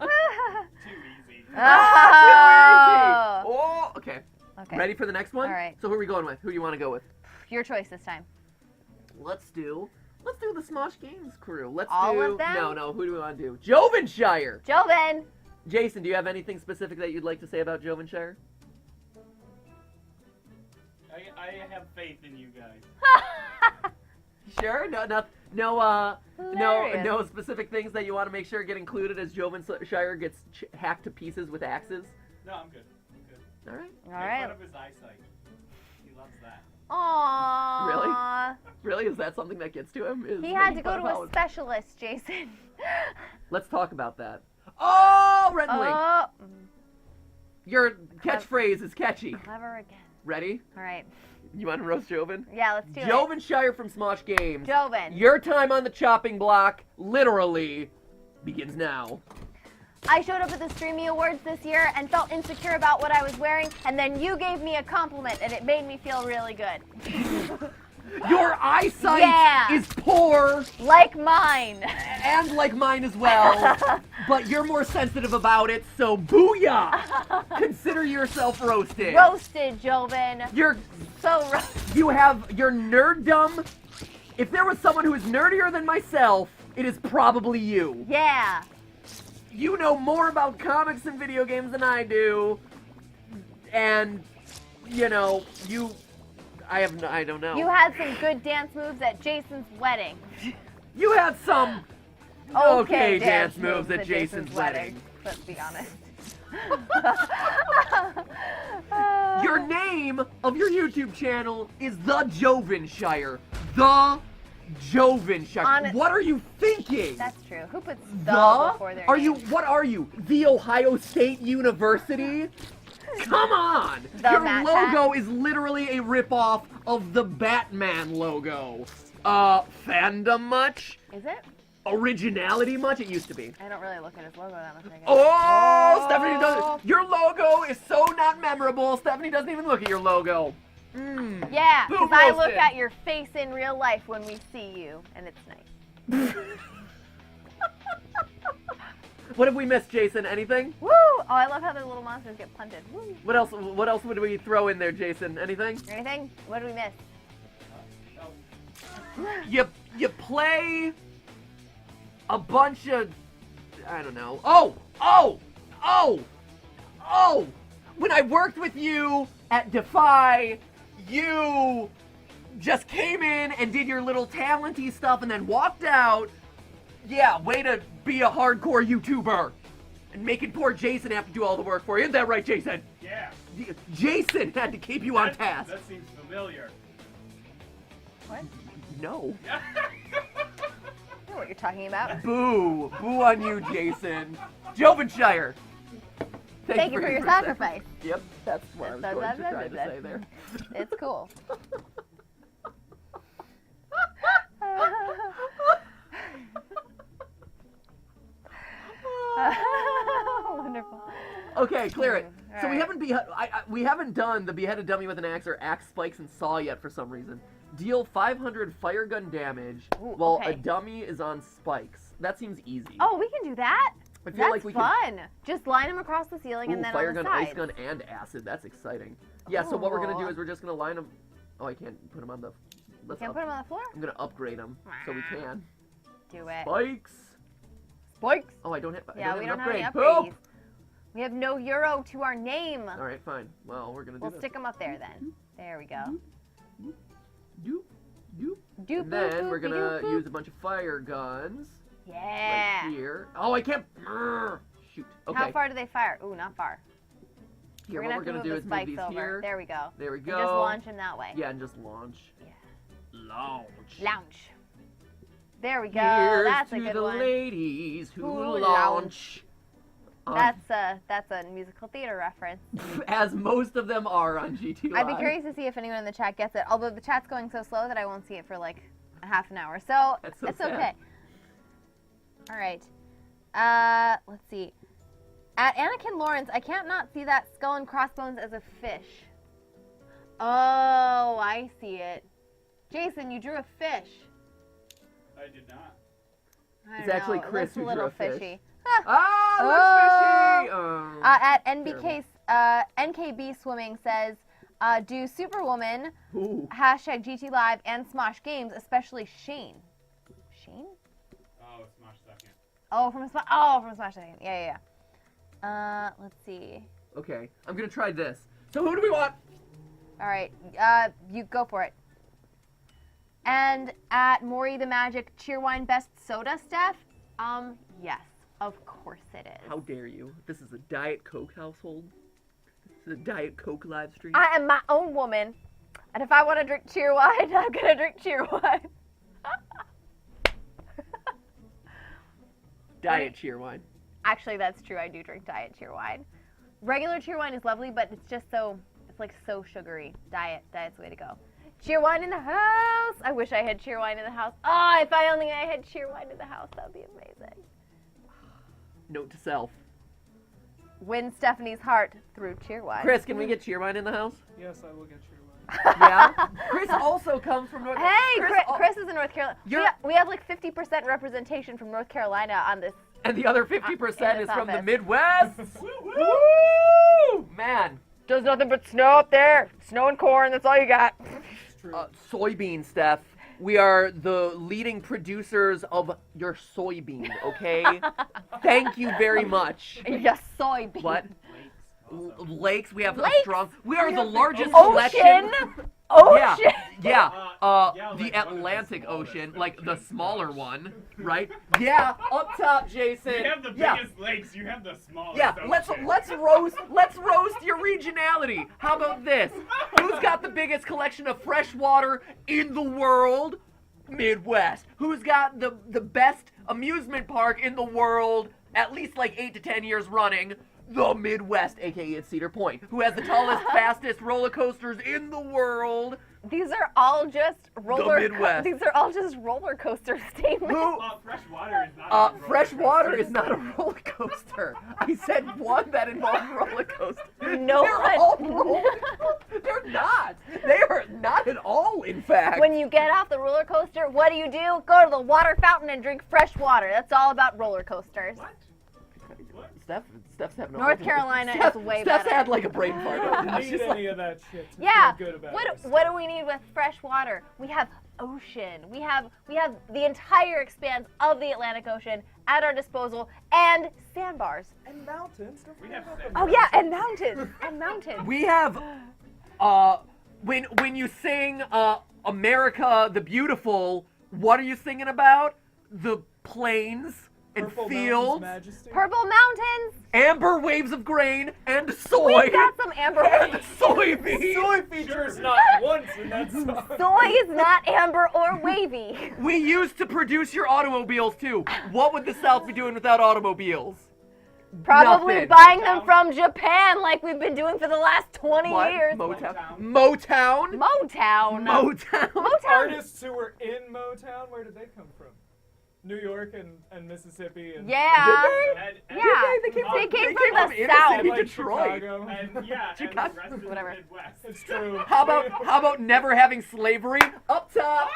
easy. Oh. Oh, okay. Okay. Ready for the next one? All right. So who are we going with? Who do you want to go with? Your choice this time. Let's do the Smosh Games crew. Let's All do of them? No, who do we want to do? Jovenshire. Joven. Jason, do you have anything specific that you'd like to say about Jovenshire? I have faith in you guys. Sure? Hilarious. No specific things that you want to make sure get included as Jovenshire gets hacked to pieces with axes? No, I'm good. I'm good. All right. All Make right. fun of his eyesight. He loves that. Aww. Really? Is that something that gets to him? He had to go to a specialist, Jason. Let's talk about that. Oh, Rhett and Link. Oh. Your catchphrase is catchy. Clever again. Ready? All right. You want to roast Joven? Yeah, let's do it. Jovenshire from Smosh Games. Joven. Your time on the chopping block literally begins now. I showed up at the Streamy Awards this year and felt insecure about what I was wearing, and then you gave me a compliment, and it made me feel really good. Your eyesight is poor. Like mine. And like mine as well. But you're more sensitive about it, so booyah! Consider yourself roasted. Roasted, Joven. You're So roasted. You have your nerddom. If there was someone who is nerdier than myself, it is probably you. Yeah. You know more about comics and video games than I do. And, I don't know. You had some good dance moves at Jason's wedding. You had some okay dance moves at Jason's wedding. Let's be honest. Your name of your YouTube channel is The Jovenshire. The Jovenshire. What are you thinking? That's true. Who puts the before their name? What are you? The Ohio State University? Come on! Your logo is literally a ripoff of the Batman logo. Fandom much? Is it? Originality much? It used to be. I don't really look at his logo that much. Stephanie doesn't. Your logo is so not memorable. Stephanie doesn't even look at your logo. Yeah, because I look at your face in real life when we see you, and it's nice. What have we missed, Jason? Anything? Woo! Oh, I love how the little monsters get punted. Woo! What else? What else would we throw in there, Jason? Anything? Anything? What do we miss? You play a bunch of, I don't know. When I worked with you at Defy, you just came in and did your little talenty stuff and then walked out. Yeah, way to be a hardcore YouTuber and making poor Jason have to do all the work for you. Isn't that right, Jason? Yeah. Jason had to keep you on task. That seems familiar. What? No. I know what you're talking about. Boo. Boo on you, Jason. Jovenshire. Thank you for your sacrifice. Yep, that's what I was going to try to say there. It's cool. Wonderful. Okay, clear it. All So right. we haven't done the beheaded dummy with an axe or axe spikes and saw yet for some reason. Deal 500 fire gun damage while a dummy is on spikes. That seems easy. Oh, we can do that. I feel That's like we fun. Just line them across the ceiling and then fire on the gun, sides. ice gun, and acid. That's exciting. Yeah. So what we're gonna do is we're just gonna line them. Oh, I can't put them on the... You can't put them on the floor? I'm going to upgrade them so we can. Do it. Spikes! Spikes! Oh, I don't have We don't have any upgrade. upgrades. Poop! We have no euro to our name. All right, fine. Well, we're going to do We'll this. stick them up there then. There we go. Doop, doop. Doop, And then boop, we're going boop, to boop. use a bunch of fire guns. Yeah. Right here. Oh, I can't... Shoot. Okay. How far do they fire? Ooh, not far. Here, We're what we're gonna going to have do to is move move the spikes these over. here. There we go. There we go. And just launch them that way. Yeah, and just launch. Yeah. Launch. Launch. There we go. Here's That's a to good the one. ladies who Who launch. That's a musical theater reference. As most of them are on GTLive. I'd be curious to see if anyone in the chat gets it. Although the chat's going so slow that I won't see it for like a half an hour. So That's so it's sad. okay. All right. Let's see. At Anakin Lawrence, I can't not see that skull and crossbones as a fish. Oh, I see it. Jason, you drew a fish. I did not. I It's don't actually know. It Chris looks a who drew little a fish. fishy. Ah, looks fishy! Oh, At terrible. NKB Swimming says, do Superwoman, Ooh. hashtag GTLive, and Smosh Games, especially Shane. Shane? Oh, Smosh second. Oh, from Smosh Second. Yeah. Let's see. Okay, I'm gonna try this. So who do we want? All right, you go for it. And at Maury the Magic, Cheerwine Best Soda, Steph? Yes, of course it is. How dare you? This is a Diet Coke household. This is a Diet Coke live stream. I am my own woman, and if I want to drink Cheerwine, I'm gonna drink Cheerwine. Diet Cheerwine. Actually, that's true. I do drink Diet Cheerwine. Regular Cheerwine is lovely, but it's just it's like so sugary. Diet's the way to go. Cheerwine in the house. I wish I had Cheerwine in the house. Oh, if I only I had Cheerwine in the house, that would be amazing. Note to self. Win Stephanie's heart through Cheerwine. Chris, can we get Cheerwine in the house? Yes, I will get Cheerwine. Yeah. Chris also comes from North. Hey, Chris is in North Carolina. You're- We have like 50% representation from North Carolina on this. And the other 50% in is this from the office. Midwest. Woo! Man. There's nothing but snow up there. Snow and corn, that's all you got. It's true. Soybean, Steph. We are the leading producers of your soybean, okay? Thank you very much. Yes, soybean. What? Lakes. We have a Lakes? strong. We are the largest Ocean. collection. Ocean. Yeah. Yeah, The like one of the Atlantic smallest, Ocean, but like the just smaller much. one, right? Yeah, up top, Jason. You have the Yeah. biggest lakes. You have the smallest. Yeah, ocean. let's roast your regionality. How about this? Who's got the biggest collection of fresh water in the world? Midwest. Who's got the best amusement park in the world? At least like 8 to 10 years running. The Midwest, aka it's Cedar Point. Who has the tallest, fastest roller coasters in the world? These are all just Midwest. These are all just roller coaster statements. Who? Fresh water is not. a roller Fresh water coaster. is not a roller coaster. I said one that involves roller coaster. No They're one. all roller coasters. They're not. They are not at all, in fact. When you get off the roller coaster, what do? Go to the water fountain and drink fresh water. That's all about roller coasters. What? Steph's having a North Carolina is way Steph's better. had like a brain fart. I She's don't need like, any of that shit to Yeah. feel good about What do we need with fresh water? We have ocean. We have the entire expanse of the Atlantic Ocean at our disposal and sandbars. And mountains. Don't We forget have about seven. the Oh yeah, and mountains. And mountains. we have, when you sing America the Beautiful, what are you singing about? The plains and Purple fields, Mountains Majesty. Purple mountains. amber waves of grain, and soy. We've got some amber. And soybeans. Soy features not once in that song. Soy is not amber or wavy. We used to produce your automobiles too. What would the South be doing without automobiles? Probably Nothing. buying them from Japan like we've been doing for the last 20 What? years. Motown. Motown. Motown. Motown. Motown. Artists who were in Motown, where did they come from? New York and Mississippi and Yeah. And, Yeah. They came They came from the inner South. city like Detroit. Chicago. and yeah, and Chicago. the rest of Whatever. the Midwest. It's true. How about never having slavery? Up top.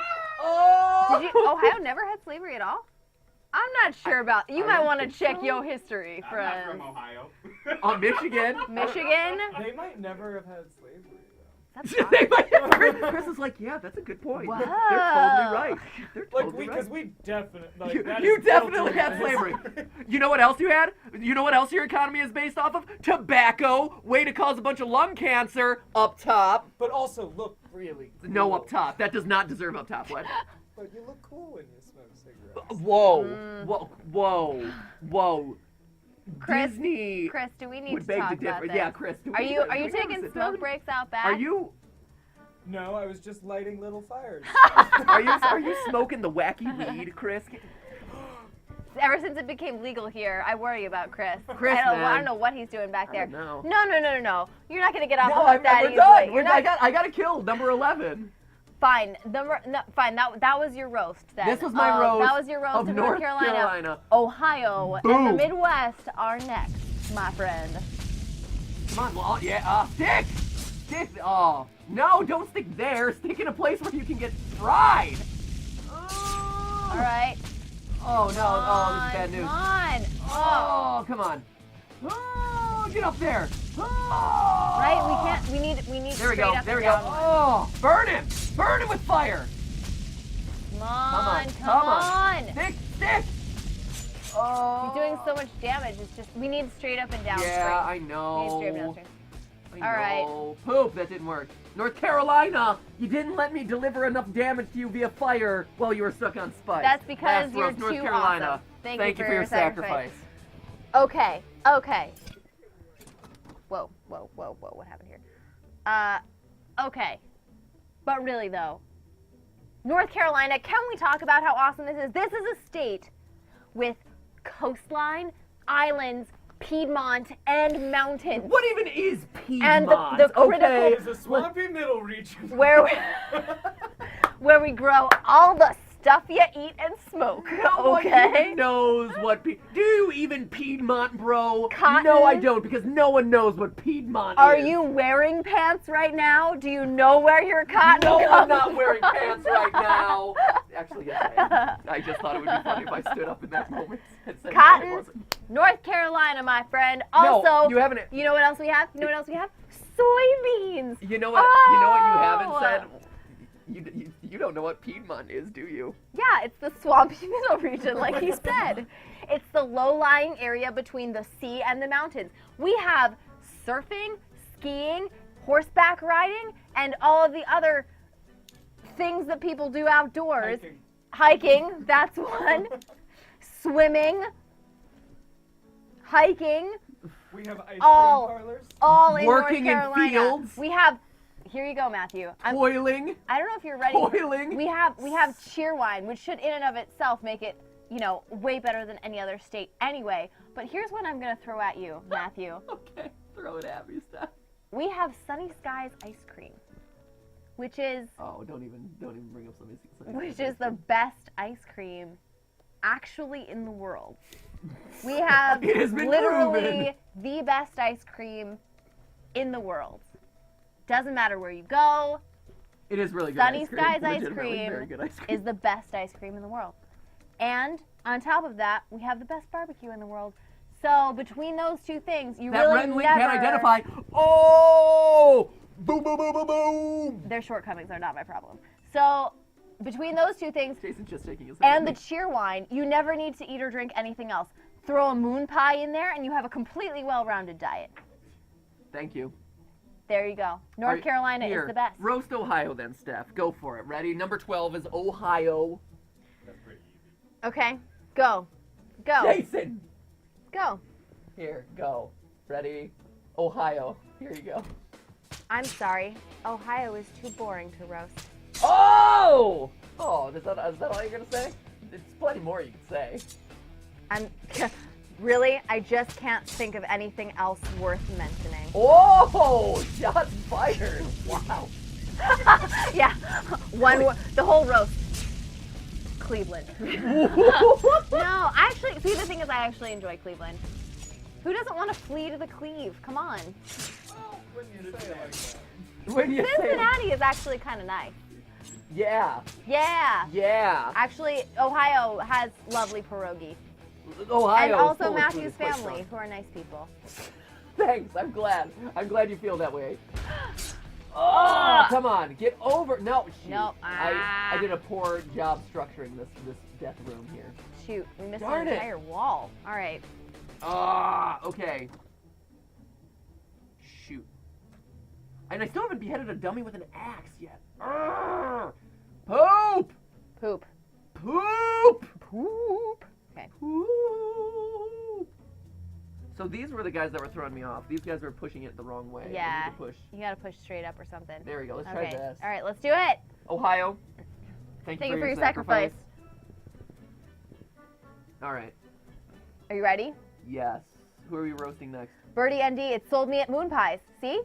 Oh. Did you, Ohio never had slavery at all? I'm not sure about. You might don't want to think check so. your history, I'm not from friends. Ohio. On Michigan. Michigan. They might never have had slavery though. That's They fine. might- Chris is like, yeah, that's a good point. Whoa. They're totally right. They're Like totally right. because we definitely like You, that you is definitely built had into slavery. history. You know what else you had? You know what else your economy is based off of? Tobacco. Way to cause a bunch of lung cancer up top. But also look really cool. No up top. That does not deserve up top. What? But you look cool when you smoke cigarettes. Whoa. Mm. Whoa. Chris, Disney Chris, do we need would to beg talk to about differ. this? Yeah, Chris. Do Are we- you do we taking sit smoke down? breaks out back? Are you No, I was just lighting little fires. are you smoking the wacky weed, Chris? Ever since it became legal here, I worry about Chris. Chris, I man. don't know what he's doing back there. don't know. No. You're not gonna get off No, the I'm hook that we're easily. done. You're not, I got to kill number 11. fine. Fine. That was your roast then. This was my roast That was your roast of of North Carolina. Carolina. Ohio and Boom. the Midwest are next, my friend. Come on, well, yeah, stick! Stick, oh. No, don't stick there. Stick in a place where you can get fried. Oh. All right. Oh, no, oh, this is bad news. Come on. Oh, come on. Oh, get up there. Oh. Right? We need There we straight go, up there we and go. down. Oh, burn him! Burn him with fire! Come on. Come on. Stick! Oh. He's doing so much damage. It's just we need straight up and down. Yeah, string. I We know. need straight up and down string. I All right. know. Poop, that didn't work. North Carolina, you didn't let me deliver enough damage to you via fire while you were stuck on spikes. That's because Last you're roast, North too Carolina. awesome. Thank you for your sacrifice. Okay. Whoa. What happened here? Okay. But really though, North Carolina, can we talk about how awesome this is? This is a state with coastline, islands, Piedmont, and mountains. What even is Piedmont? And the critical- okay. It's a swampy middle region. Where we grow all the stuff you eat and smoke. No one Okay? even knows what Do you even Piedmont, bro? Cotton? No, I don't, because no one knows what Piedmont Are is. you wearing pants right now? Do you know where your cotton No, comes I'm not wearing pants right now. Actually, yes, I am. I just thought it would be funny if I stood up in that moment and said, no, I Cotton, wasn't. North Carolina, my friend. No, Also, you haven't. You know what else we have? Soybeans. You know what? You know what you haven't Oh. said. You don't know what Piedmont is, do you? Yeah, it's the swampy middle region, like he said. It's the low-lying area between the sea and the mountains. We have surfing, skiing, horseback riding, and all of the other things that people do outdoors. Hiking, that's one. Swimming. Hiking. We have ice All- cream parlors. All in Working in North Carolina. fields. We have. Here you go, Matthew. Boiling. I don't know if you're ready. Boiling. We have cheer wine, which should in and of itself make it, way better than any other state anyway. But here's what I'm gonna throw at you, Matthew. Okay, throw it at me, Steph. We have Sunny Skies ice cream, which is Oh, don't even bring up something. which is the best ice cream actually in the world. We have It has been literally proven. the best ice cream in the world. Doesn't matter where you go, It is really good Sunny ice cream. Skies ice Legitimately cream very good ice cream. is the best ice cream in the world. And on top of that, we have the best barbecue in the world. So between those two things, you that really Rhett and Link never... can't identify. Oh! Boom, boom, boom, boom, boom! Their shortcomings are not my problem. So between those two things Jason's just shaking his head. and the cheer wine, you never need to eat or drink anything else. Throw a moon pie in there and you have a completely well-rounded diet. Thank you. There you go. North Carolina Here, is the best. Roast Ohio then, Steph. Go for it. Ready? Number 12 is Ohio. That's pretty easy. Okay, go. Go. Jason! Go. Here, go. Ready? Ohio. Here you go. I'm sorry. Ohio is too boring to roast. Oh! Oh, is that all you're going to say? There's plenty more you could say. Really? I just can't think of anything else worth mentioning. Oh! Shots fired! Wow. Yeah, the whole roast. Cleveland. No, actually, see, the thing is, I actually enjoy Cleveland. Who doesn't want to flee to the Cleve? Come on. When you say it like that. When you say Cincinnati is actually kind of nice. yeah, Yeah. yeah. Actually, Ohio has lovely pierogi. Ohio. And is also full of Matthew's food, quite family, strong. who are nice people. Thanks. I'm glad. I'm glad you feel that way. Oh, come on, get over. No, shoot. Nope. I did a poor job structuring this death room here. Shoot, we missed Darn an it. entire wall. All right. Okay. Shoot. And I still haven't beheaded a dummy with an axe yet. Poop! Poop. Poop! Poop. Okay. Poop! So these were the guys that were throwing me off. These guys were pushing it the wrong way. I Yeah. need to push. You gotta push straight up or something. There we go. Let's Okay. try this. All right, let's do it. Ohio. Thank you for your sacrifice. All right. Are you ready? Yes. Who are we roasting next? Birdie ND, it sold me at Moon Pies. See?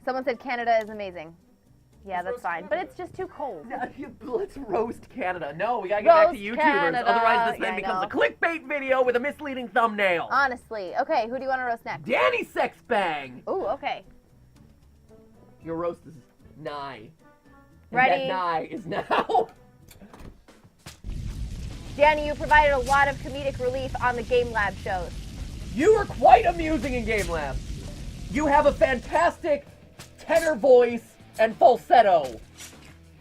Someone said Canada is amazing. Yeah, that's fine. But it's just too cold. Let's roast Canada. No, we gotta get back to Roast YouTubers. Canada. Otherwise, this Yeah, then I becomes know. a clickbait video with a misleading thumbnail. Honestly. Okay, who do you want to roast next? Danny Sex Bang. Ooh, okay. Your roast is nigh. And Ready? That nigh is now. Danny, you provided a lot of comedic relief on the Game Lab shows. You are quite amusing in Game Lab. You have a fantastic tenor voice and falsetto.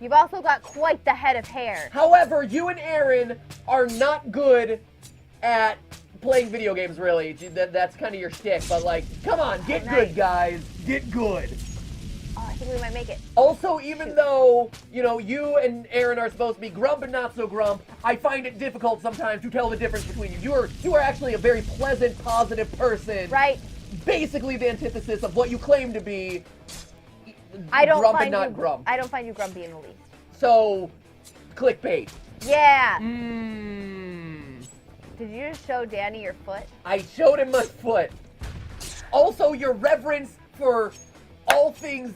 You've also got quite the head of hair. However, you and Aaron are not good at playing video games, really. That's kind of your shtick, but like, come on, get Nice. good, guys. Get good. Oh, I think we might make it. Also, even though, you know, you and Aaron are supposed to be grump and not so grump, I find it difficult sometimes to tell the difference between you. You are actually a very pleasant, positive person. Right? Basically the antithesis of what you claim to be. I don't grump find and not you grump. I don't find you grumpy in the least. So, clickbait. Yeah. Mmm. Did you just show Danny your foot? I showed him my foot. Also, your reverence for all things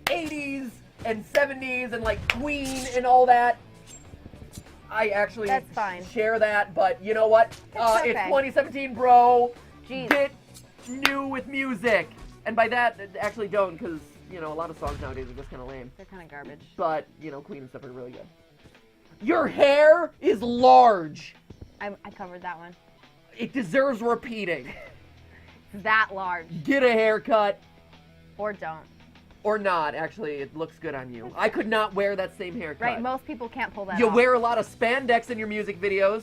80s and 70s and like Queen and all that. I actually That's fine. share that, but you know what? It's It's okay. 2017, bro. Jeez. Get new with music. And by that, actually don't, because, you know, a lot of songs nowadays are just kind of lame. They're kind of garbage. But, you know, Queen and stuff are really good. Your hair is large. I covered that one. It deserves repeating. It's that large. Get a haircut. Or don't. Or not, actually. It looks good on you. I could not wear that same haircut. Right, most people can't pull that You off. wear a lot of spandex in your music videos.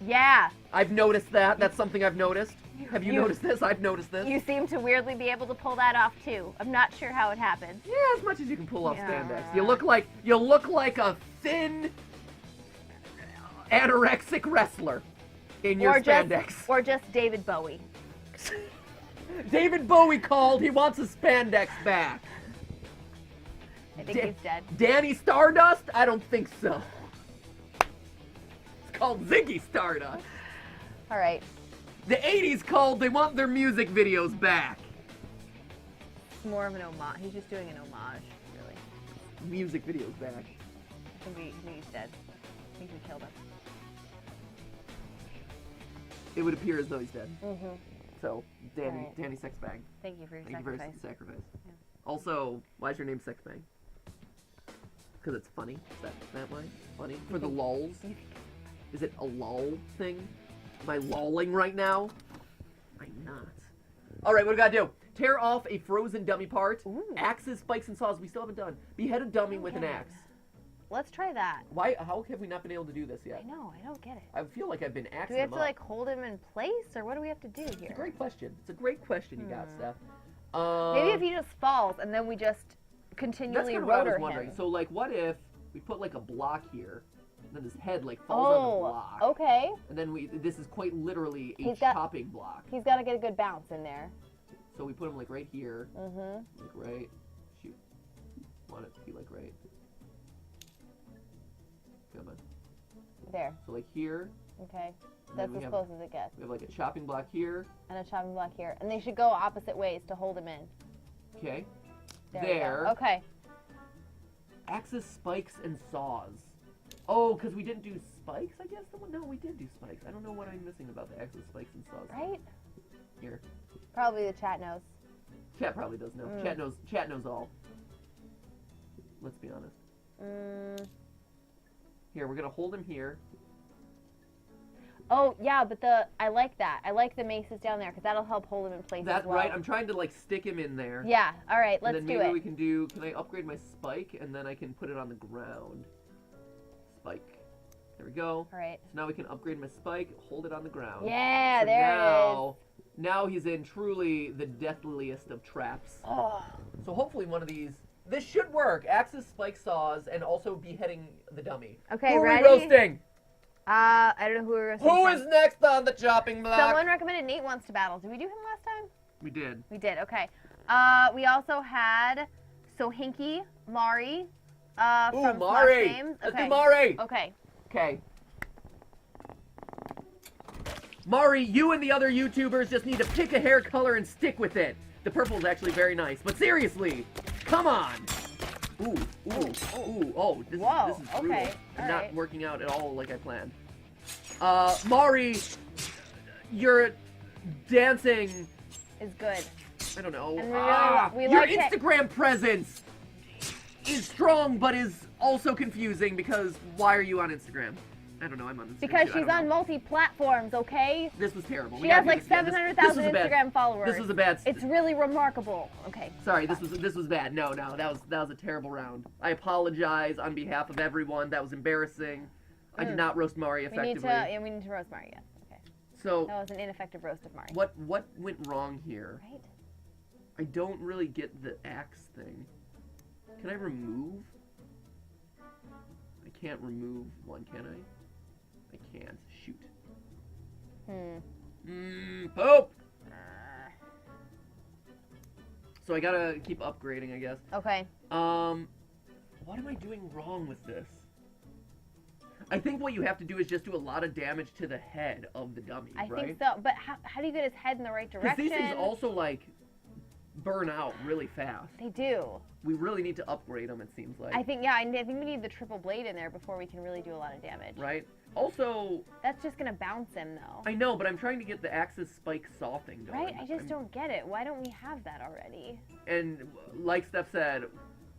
Yeah. I've noticed that. That's something I've noticed. Have you You- noticed this? I've noticed this. You seem to weirdly be able to pull that off too. I'm not sure how it happened. Yeah, as much as you can pull off Yeah. spandex. You look like a thin anorexic wrestler in your spandex. Or just David Bowie. David Bowie called. He wants his spandex back. I think he's dead. Danny Stardust? I don't think so. It's called Ziggy Stardust. All right. The 80s called. They want their music videos back. It's more of an homage. He's just doing an homage, really. Music videos back. I think he's dead. I think we killed him. It would appear as though he's dead. Mm-hmm. So, Alright. Danny Sexbang. Thank you for your Thank you sacrifice. for your sacrifice. Yeah. Also, why is your name Sexbang? Because it's funny. Is that why? Funny? For the lulls? Is it a lull thing? Am I lolling right now? I'm not. Alright, what do we gotta do? Tear off a frozen dummy part. Ooh. Axes, spikes, and saws we still haven't done. Behead a dummy with an Okay. axe. Let's try that. Why? How have we not been able to do this yet? I know, I don't get it. I feel like I've been axing Do we have them to up. like hold him in place, or what do we have to do It's a here? great question. It's a great question you got, Steph. Maybe if he just falls and then we just That's continually kind of what I was rotor wondering. him. So, like, what if we put like a block here, and then his head like falls on the block, okay. and then this is quite literally a He's got- chopping block. He's got to get a good bounce in there. So we put him like right here, Mm-hmm. like right. Shoot, want it to be like right. Come on. There. So like here, Okay. and then That's we as have, close as it gets. we have like a chopping block here. And a chopping block here. And they should go opposite ways to hold him in. Okay. There. we There. go. Okay. Axes, spikes, and saws. Oh, because we didn't do spikes, I guess? No, we did do spikes. I don't know what I'm missing about the axes, spikes, and saws. Right? Here. Probably the chat knows. Chat probably does know. Chat knows all. Let's be honest. Mm. Here, we're gonna hold him here. Oh, yeah, but I like that. I like the maces down there because that'll help hold him in place That's as well. right. I'm trying to like stick him in there. Yeah. All right. Let's and do then maybe it. we can do. Can I upgrade my spike and then I can put it on the ground? Spike. There we go. All right. So now we can upgrade my spike, hold it on the ground. Yeah, so there now, it is. Now he's in truly the deathliest of traps. Oh. So hopefully one of these. This should work. Axes, spike saws, and also beheading the dummy. Okay, who are ready? we roasting? I don't know who we're roasting. Who from. is next on the chopping block? Someone recommended Nate wants to battle. Did we do him last time? We did. We did. Okay. We also had Sohinki, Mari, from Mari. Smosh Games. Let's Okay. do Mari. Okay. Okay. Mari, you and the other YouTubers just need to pick a hair color and stick with it. The purple is actually very nice, but seriously, come on. Ooh, oh, this Whoa, is brutal. okay, And all not right. working out at all like I planned. Mari, your dancing, Is good. I don't know. And we Your like it. Instagram presence is strong, but is also confusing because why are you on Instagram? I don't know. I'm on Instagram. Because too. I she's don't on know. multi-platforms, okay? This was terrible. She We has gotta do like this again. This 700,000 was a bad- Instagram followers. This was a bad. It's really remarkable. Okay. Sorry, this was bad. No, that was a terrible round. I apologize on behalf of everyone. That was embarrassing. I did not roast Mari We need effectively. we need to roast Mari. Yeah. Okay. So That was an ineffective roast of Mari. what went wrong here? Right? I don't really get the axe thing. Can I remove? I can't remove one, can I? I can't. Shoot. Poop! So I gotta keep upgrading, I guess. Okay. What am I doing wrong with this? I think what you have to do is just do a lot of damage to the head of the dummy, I right? think so. But how do you get his head in the right Because direction? these things also, like, burn out really fast. They do. We really need to upgrade them, it seems like. I think, yeah, I think we need the triple blade in there before we can really do a lot of damage. Right? Also, That's just gonna bounce him, though. I know, but I'm trying to get the Axis Spike Saw thing going. Right? I just don't get it. Why don't we have that already? And like Steph said,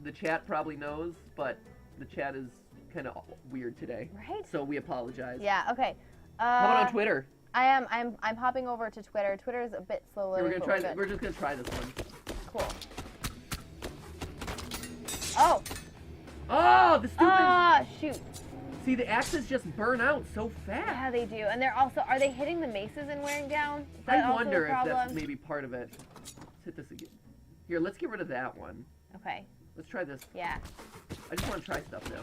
the chat probably knows, but the chat is kind of weird today. Right? So we apologize. Yeah. Okay. How about on Twitter? I'm hopping over to Twitter. Twitter's a bit slow Here, loading. we're gonna try. We're just gonna try this one. Cool. Oh. Oh, the stupid. Ah, shoot. See, the axes just burn out so fast. Yeah, they do. And they're also, are they hitting the maces and wearing down? Is that I also wonder the if problem? that's maybe part of it. Let's hit this again. Here, let's get rid of that one. Okay. Let's try this. Yeah. I just want to try stuff now.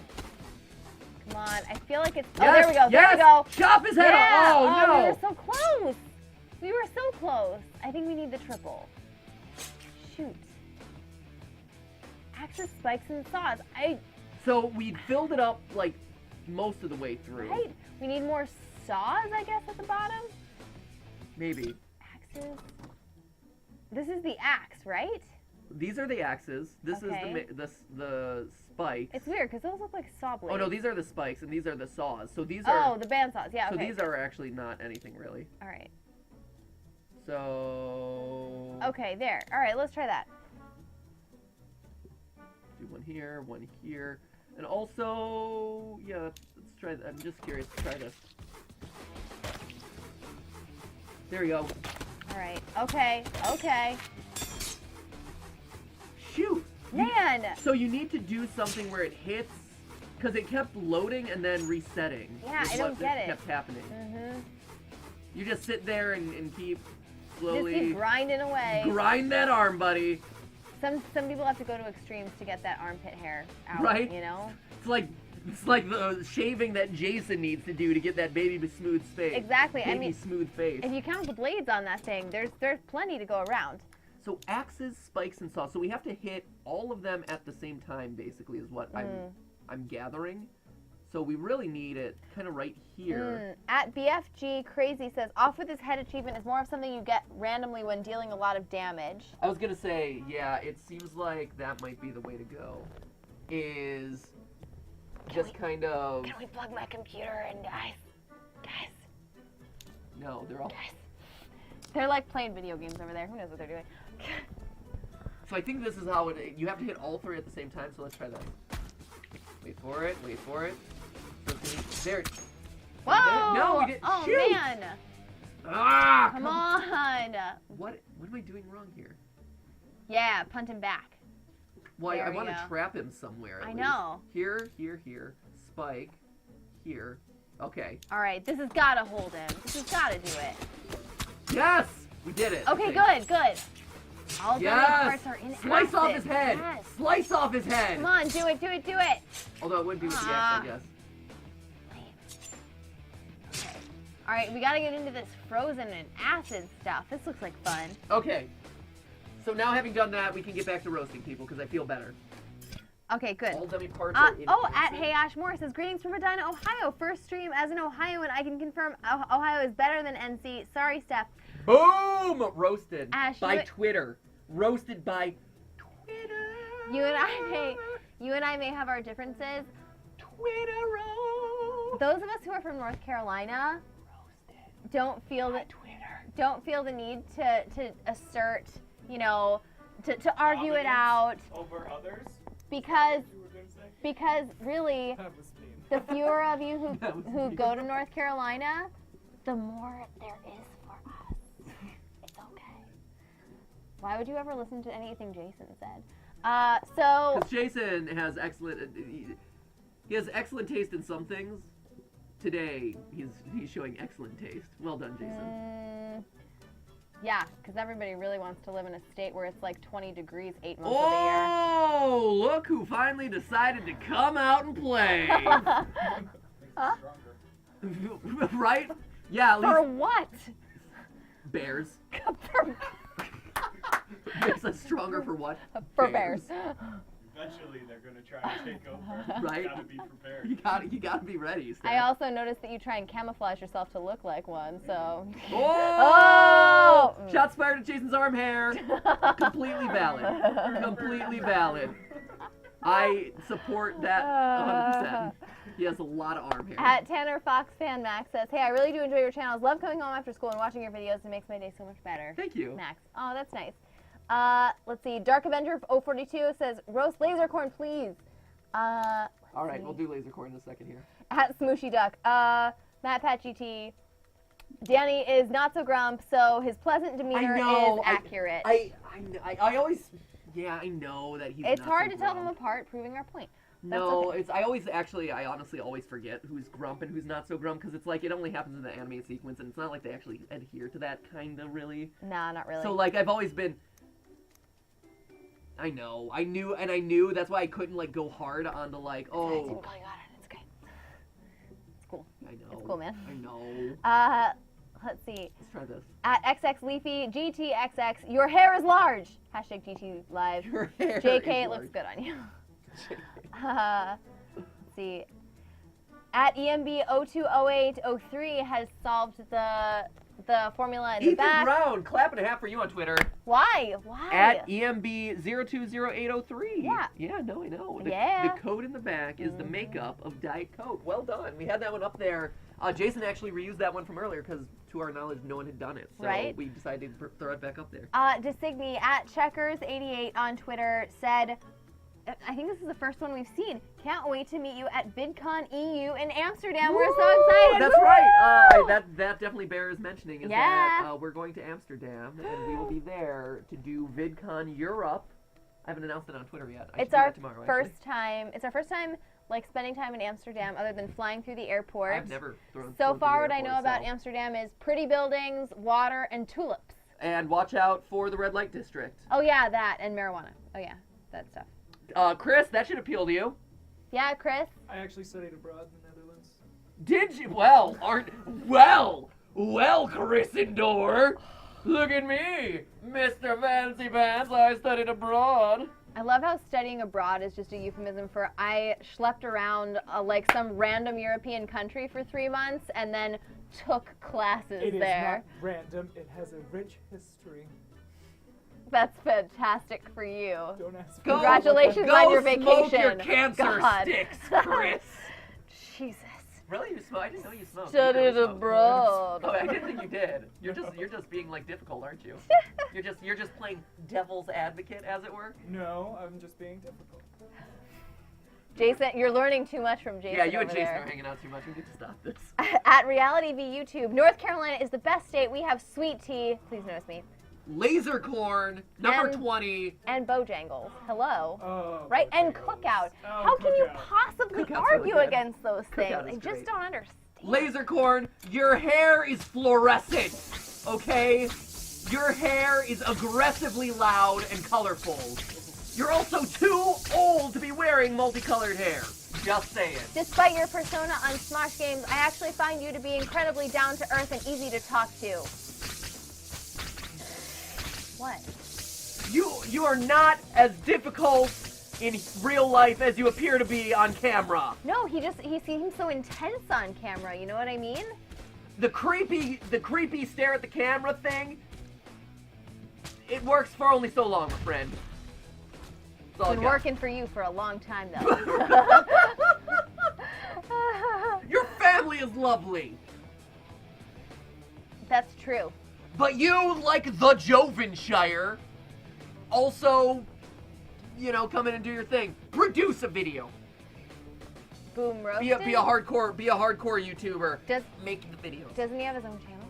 Come on. I feel like it's. Yes, Oh, there we go. Yes! There we go. Chop his head Yeah. off. Oh, no. We were so close. We were so close. I think we need the triple. Shoot. Axis, spikes, and saws. So we filled it up like most of the way through. Right. We need more saws, I guess, at the bottom. Maybe. Axes. This is the axe, right? These are the axes. This Okay. is the spikes. It's weird because those look like saw blades. Oh no, these are the spikes and these are the saws. So these are. Oh, the bandsaws. Yeah. So Okay. these are actually not anything really. All right. So. Okay. There. All right. Let's try that. Do one here, and also, yeah, let's try. I'm just curious to try this. There we go. All right. Okay. Okay. Shoot. Man. So you need to do something where it hits, because it kept loading and then resetting. Yeah, is I don't what get it. Kept happening. Mhm. You just sit there and keep Just slowly keep grinding away. grind that arm, buddy. Some people have to go to extremes to get that armpit hair out. Right. You know. It's like the shaving that Jason needs to do to get that baby smooth face. Exactly. I Baby mean, smooth face. if you count the blades on that thing, there's plenty to go around. So axes, spikes, and saws. So we have to hit all of them at the same time, basically, is what I'm gathering. So we really need it kind of right here. At BFG Crazy says, off with his head achievement is more of something you get randomly when dealing a lot of damage. I was gonna say, yeah, it seems like that might be the way to go. Is just kind of. Can we plug my computer in, guys? Guys. No, they're all. They're like playing video games over there. Who knows what they're doing? So I think this is how it. You have to hit all three at the same time. So let's try that. Wait for it. Wait for it. So there. Whoa! No, we didn't. Oh Shoot! man! Ah! Come on! What am I doing wrong here? Yeah, punt him back. Well, There I we want to go. trap him somewhere. At I least. know. Here, here, here. Spike. Here. Okay. All right, this has got to hold him. This has got to do it. Yes! We did it. Okay, good. All the parts are in Slice acid. off his head. Yes. Slice off his head. Come on, do it. Although it would be with the X, I guess. Okay. All right, we got to get into this frozen and acid stuff. This looks like fun. Okay. So now having done that, we can get back to roasting people because I feel better. Okay, good. All dummy parts are in at acid. Hey Ash Moore says, greetings from Medina, Ohio. First stream as an Ohioan. I can confirm Ohio is better than NC. Sorry, Steph. Boom! Roasted Ash, by you- Twitter. Roasted by Twitter. You and I may have our differences. Twitter roast. Those of us who are from North Carolina don't feel the need to assert, to argue it out Over others? because You were gonna say? because really That was mean. the fewer of you That was who mean. go to North Carolina, the more there is for us. It's okay. Why would you ever listen to anything Jason said? So Because Jason has he has excellent taste in some things. Today, he's showing excellent taste. Well done, Jason. Yeah, because everybody really wants to live in a state where it's like 20 degrees 8 months of the year. Oh, look who finally decided to come out and play. Right? Yeah, at For least what? bears. For Makes us stronger for what? bears. Eventually they're gonna try to take over. Right? You gotta be prepared. You gotta be ready, Steph. I also noticed that you try and camouflage yourself to look like one, so. Oh! Oh! Shots fired at Jason's arm hair. Completely valid. Completely valid. I support that 100%. He has a lot of arm hair. At Tanner Fox Fan Max says, hey, I really do enjoy your channels. Love coming home after school and watching your videos. It makes my day so much better. Thank you. Max. Oh, that's nice. Let's see. Dark Avenger 042 says, roast laser corn, please. All right, we'll do laser corn in a second here. At Smooshy Duck. Matt Pat GT. Danny is not so grump, so his pleasant demeanor is accurate. I always, I know that he's. It's not hard so to tell them grump. apart, proving our point. No, okay. I honestly always forget who's grump and who's not so grump because it's like it only happens in the anime sequence and it's not like they actually adhere to that kind of really. Nah, not really. So like I've always been. I know, I knew that's why I couldn't like go hard on the like I didn't oh. call you out on it. It's okay. It's cool. I know. It's cool, man. I know. Let's see. Let's try this. At XX Leafy GTXX, your hair is large. Hashtag GTLive. Your hair JK, is it looks good on you. Let's see. At EMB020803 has solved the formula in the Ethan back. Brown, clap and a half for you on Twitter. Why? At EMB020803. Yeah. Yeah, no, I know. Yeah. The code in the back is the makeup of Diet Coke. Well done. We had that one up there. Jason actually reused that one from earlier because, to our knowledge, no one had done it. So Right. we decided to throw it back up there. Designy at Checkers88 on Twitter said, I think this is the first one we've seen. Can't wait to meet you at VidCon EU in Amsterdam. We're so excited. That's Woo! right. That definitely bears mentioning is Yeah. that we're going to Amsterdam and we will be there to do VidCon Europe. I haven't announced it on Twitter yet. I should It's do our that tomorrow, first time. It's our first time like spending time in Amsterdam other than flying through the airport. I've never thrown So through far the what I know airport, about so. Amsterdam is pretty buildings, water, and tulips. And watch out for the red light district. Oh yeah, that and marijuana. Oh yeah, that stuff. Chris, that should appeal to you. Yeah, Chris. I actually studied abroad in the Netherlands. Did you? Well, Gryffindor. Look at me, Mr. Fancy Pants. I studied abroad. I love how studying abroad is just a euphemism for I schlepped around like some random European country for 3 months and then took classes It is there. not random. It has a rich history. That's fantastic for you. Don't ask. Go- Congratulations go on your smoke your vacation. cancer God. sticks, Chris. Jesus. Really? You smoke? I didn't know you smoked. Studied You never smoked. abroad. Oh, I didn't think you did. You're just being like difficult, aren't you? You're just playing devil's advocate, as it were. No, I'm just being difficult. Jason, you're learning too much from Jason. Yeah, you and over Jason there. are hanging out too much. We need to stop this. At Reality V YouTube, North Carolina is the best state. We have sweet tea. Please notice me. Laser corn, number And- 20. And Bojangles. Hello. Oh, Right? And Bojangles. Cookout. Oh, How can you Cookout. possibly Cookout's argue really good. against those things? Cookout is I just great. don't understand. Laser corn, your hair is fluorescent, okay? Your hair is aggressively loud and colorful. You're also too old to be wearing multicolored hair. Just saying. Despite your persona on Smosh games, I actually find you to be incredibly down to earth and easy to talk to. What? You are not as difficult in real life as you appear to be on camera. No, he seems so intense on camera, you know what I mean? The creepy stare at the camera thing, it works for only so long, my friend. That's all Been I got. working for you for a long time though. Your family is lovely, That's true. but you, like the Jovenshire, also, you know, come in and do your thing. Produce a video. Boom roasted. Be a hardcore YouTuber. Does Make the videos. doesn't he have his own channel?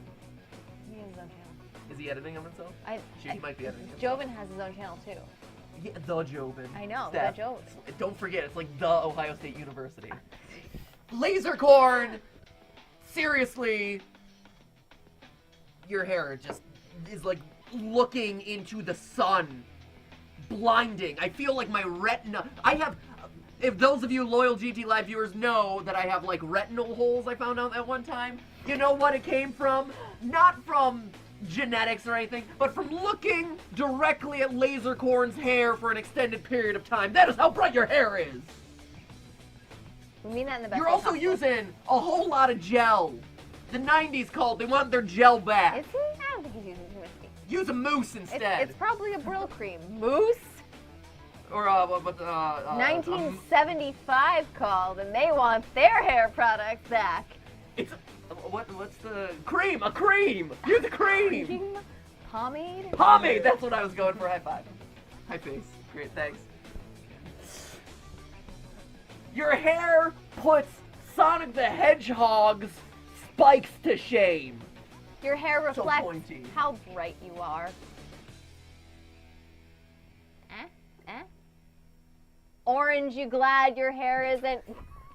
He has his own channel. Is he editing them himself? He might be editing himself. Joven has his own channel too. Yeah, the Joven. I know, Steph, the Joven. Don't forget, it's like the Ohio State University. Lasercorn! Seriously, your hair just is like looking into the sun. Blinding. I feel like my retina. I have. If those of you loyal GTLive viewers know that I have like retinal holes I found out at one time, you know what it came from? Not from genetics or anything, but from looking directly at Lasercorn's hair for an extended period of time. That is how bright your hair is. We mean that in the best You're way also possible. using a whole lot of gel. The 90s called, they want their gel back. Is he? I don't think he's using too much. Use a mousse instead. It's probably a Brill cream. Moose? Or, 1975 called, and they want their hair product back. It's, what's the, cream, a cream! Use a cream! Cream? Pomade? Pomade, that's what I was going for, high five. High face, great, thanks. Your hair puts Sonic the Hedgehog's spikes to shame. Your hair So reflects pointy. how bright you are. Eh? Orange, you glad your hair isn't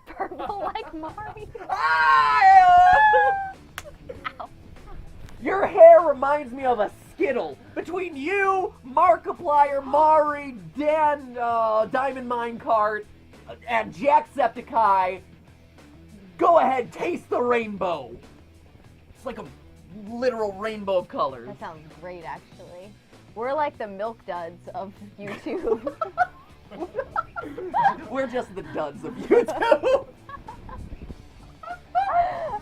purple like Mario? Ah! Your hair reminds me of a Skittle. Between you, Markiplier, Mari, Dan, Diamond Minecart, and Jacksepticeye, go ahead, taste the rainbow. It's like a literal rainbow of colors. That sounds great, actually. We're like the milk duds of YouTube. We're just the duds of YouTube.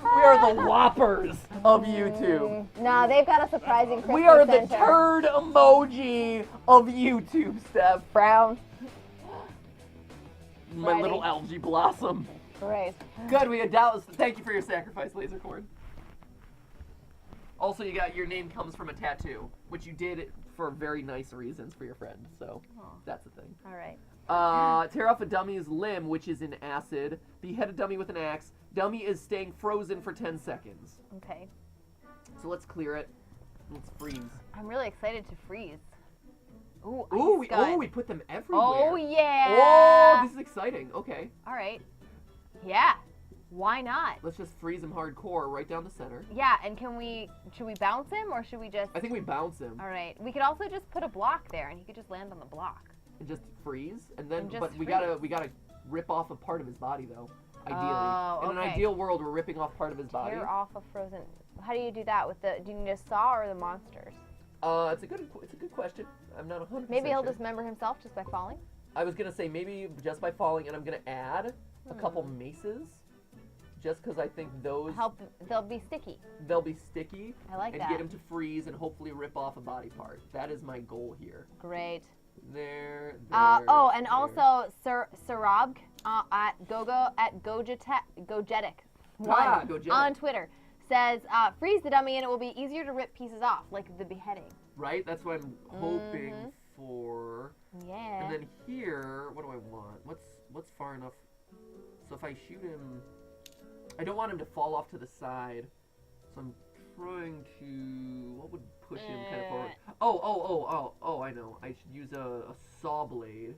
We are the whoppers of YouTube. Nah, they've got a surprising Christmas We are the center. turd emoji of YouTube, Steph. Brown. My Ready. little algae blossom. Great. Good, we had Dallas. Thank you for your sacrifice, Lasercorn. Also, you got your name comes from a tattoo, which you did for very nice reasons for your friend. So that's the thing. All right. Tear off a dummy's limb, which is in acid. Behead a dummy with an axe. Dummy is staying frozen for 10 seconds. Okay. So let's clear it. Let's freeze. I'm really excited to freeze. Ooh, Ooh, ice gun. we put them everywhere. Oh, yeah. Oh, this is exciting. Okay. All right. Yeah. Why not? Let's just freeze him hardcore right down the center. Yeah, and should we bounce him or should we just... I think we bounce him All right. We could also just put a block there and he could just land on the block. and just freeze, and then And just but we freeze. gotta rip off a part of his body though. Ideally, Oh, in an okay. ideal world, we're ripping off part of his body. Tear off a frozen... How do you do that? Do you need a saw or the monsters? It's a good question. I'm not 100%. Maybe he'll sure. dismember himself just by falling? I was gonna say maybe just by falling, and I'm gonna add a couple maces, just because I think those They'll be sticky. they'll be sticky. I like and that. get him to freeze and hopefully rip off a body part. That is my goal here. Great. There. Oh, and there. also Sarab at Gojetic Gojetic. on Twitter says freeze the dummy and it will be easier to rip pieces off, like the beheading. Right. That's what I'm hoping for. Yeah. And then here, what do I want? what's far enough? So if I shoot him, I don't want him to fall off to the side. So I'm trying to, what would push him kind of forward? Oh, I know. I should use a saw blade.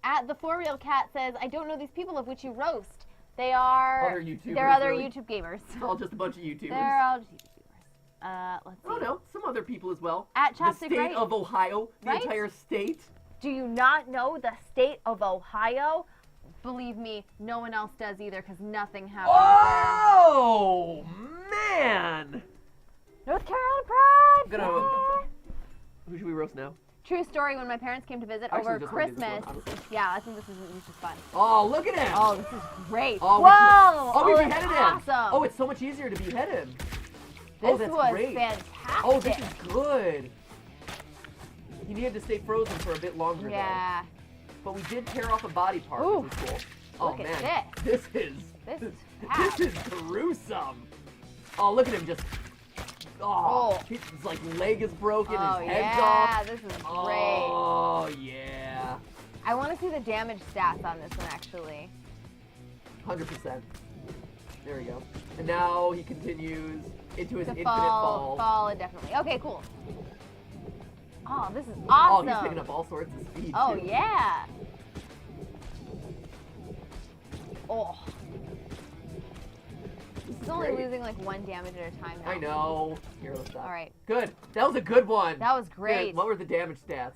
At the For Real Cat says, I don't know these people of which you roast. They are other YouTubers. They're other really? YouTube gamers. All just a bunch of YouTubers. They're all just YouTubers. Let's see. Oh no, some other people as well. At the Chopstick state Right? of Ohio, the Right? entire state. Do you not know the state of Ohio? Believe me, no one else does either because nothing happens Oh man! there. North Carolina Pride! I'm gonna. Who should we roast now? True story, when my parents came to visit Actually, over just wanna do this Christmas. one, honestly. Yeah, I think this is fun. Oh, look at him! Oh, this is great. Oh, Whoa! we that's beheaded him! awesome. Oh, it's so much easier to behead him. This that's was great. fantastic. Oh, this is good. He needed to stay frozen for a bit longer, Yeah. though. But we did tear off a body part, Ooh. which is cool. Oh, Look man. at This is fast. this is gruesome. Oh, look at him just. Oh, his like leg is broken, Oh, his head's yeah, off. this is great. Oh, yeah. I want to see the damage stats on this one, actually. 100%. There we go. And now he continues into his To infinite fall fall. indefinitely. Okay, cool. Oh, this is Oh, awesome. he's picking up all sorts of speed, Oh, too. yeah. Oh. He's only great. losing like 1 damage at a time now. I know. Here, let's stop. All right. Good. That was a good one. That was Here, great. what were the damage stats?